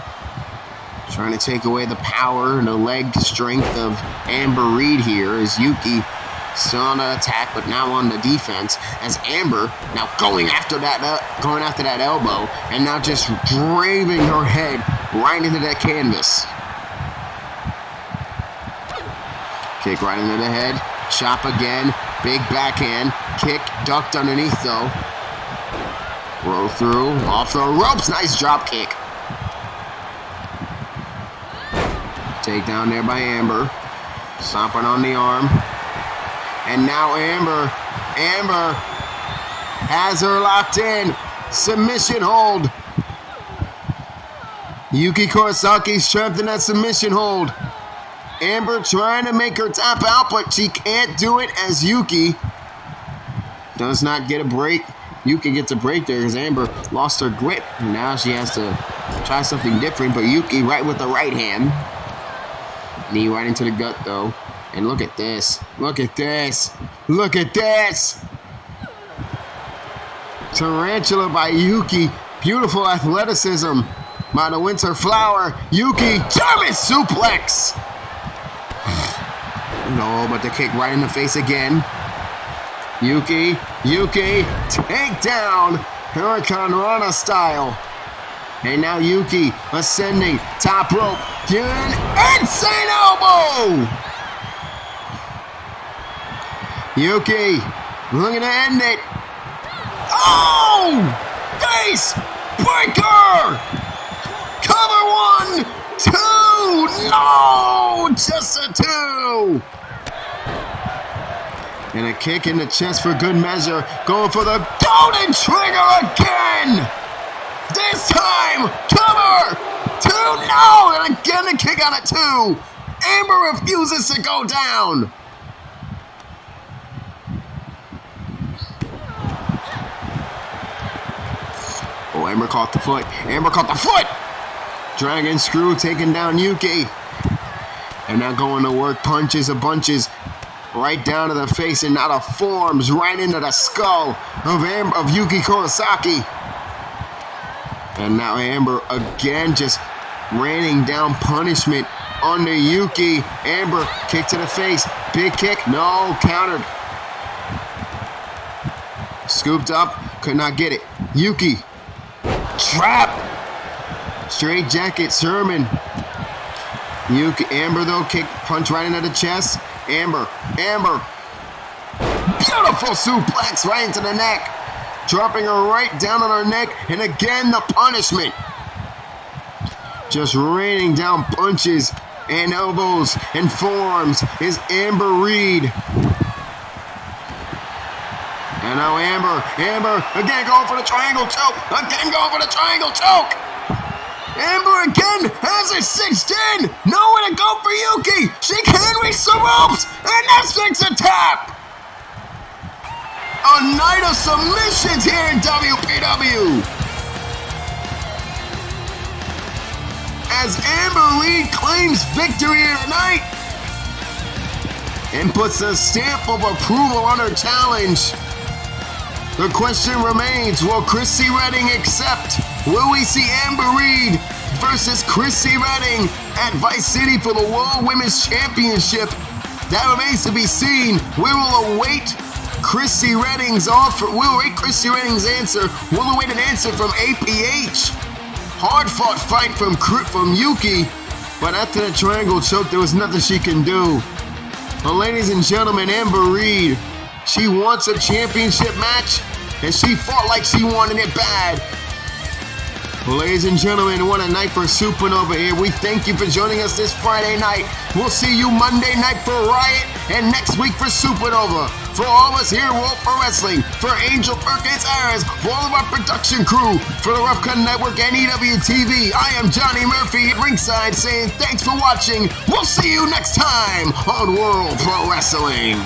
Trying to take away the power and the leg strength of Amber Reed here as Yuki still on the attack, but now on the defense. As Amber now going after that elbow, and now just driving her head right into that canvas. Kick right into the head. Chop again. Big backhand. Kick. Ducked underneath, though. Roll through. Off the ropes. Nice drop kick. Takedown there by Amber. Stomping on the arm. And now Amber has her locked in. Submission hold. Yuki Kurosaki trapped in that submission hold. Amber trying to make her tap out, but she can't do it as Yuki does not get a break. Yuki gets a break there as Amber lost her grip. Now she has to try something different, but Yuki right with the right hand. Knee right into the gut, though. And look at this. Look at this. Look at this. Tarantula by Yuki. Beautiful athleticism by the Winter Flower. Yuki, German suplex. No, but the kick right in the face again. Yuki, take down. Hurricane Rana style. And now Yuki ascending, top rope, doing insane elbow! Yuki looking to end it. Oh! Face breaker! Cover 1, 2, no! Just a 2! And a kick in the chest for good measure. Going for the golden trigger again! This time, cover! 2, no! And again a kick out of 2. Amber refuses to go down. Oh, Amber caught the foot. Amber caught the foot! Dragon screw taking down Yuki. And now going to work punches and bunches right down to the face and now the forearms right into the skull of Yuki Kurosaki. And now Amber again just raining down punishment on the Yuki. Amber, kick to the face. Big kick. No, countered. Scooped up. Could not get it. Yuki. Trap. Straight jacket. Sherman. Yuki. Amber, though, kick. Punch right into the chest. Amber. Beautiful suplex right into the neck. dropping her right down on her neck, and again the punishment. Just raining down punches and elbows and forearms is Amber Reed. And now Amber, again going for the triangle choke, Amber again has it cinched in, nowhere to go for Yuki. She can reach the ropes, and that's next a tap. A night of submissions here in WPW. As Amber Reed claims victory here tonight and puts a stamp of approval on her challenge. The question remains, will Chrissy Redding accept? Will we see Amber Reed versus Chrissy Redding at Vice City for the World Women's Championship? That remains to be seen. We will await Chrissy Redding's offer. We'll await Chrissy Redding's answer. We'll await an answer from APH. Hard-fought fight from Yuki, but after the triangle choke, there was nothing she can do. Well, ladies and gentlemen, Amber Reed, she wants a championship match, and she fought like she wanted it bad. Well, ladies and gentlemen, what a night for Supernova here. We thank you for joining us this Friday night. We'll see you Monday night for Riot and next week for Supernova. For all of us here at World Pro Wrestling, for Angel Perkins Ayers, for all of our production crew, for the Rough Cut Network and EWTV, I am Johnny Murphy at ringside saying thanks for watching. We'll see you next time on World Pro Wrestling.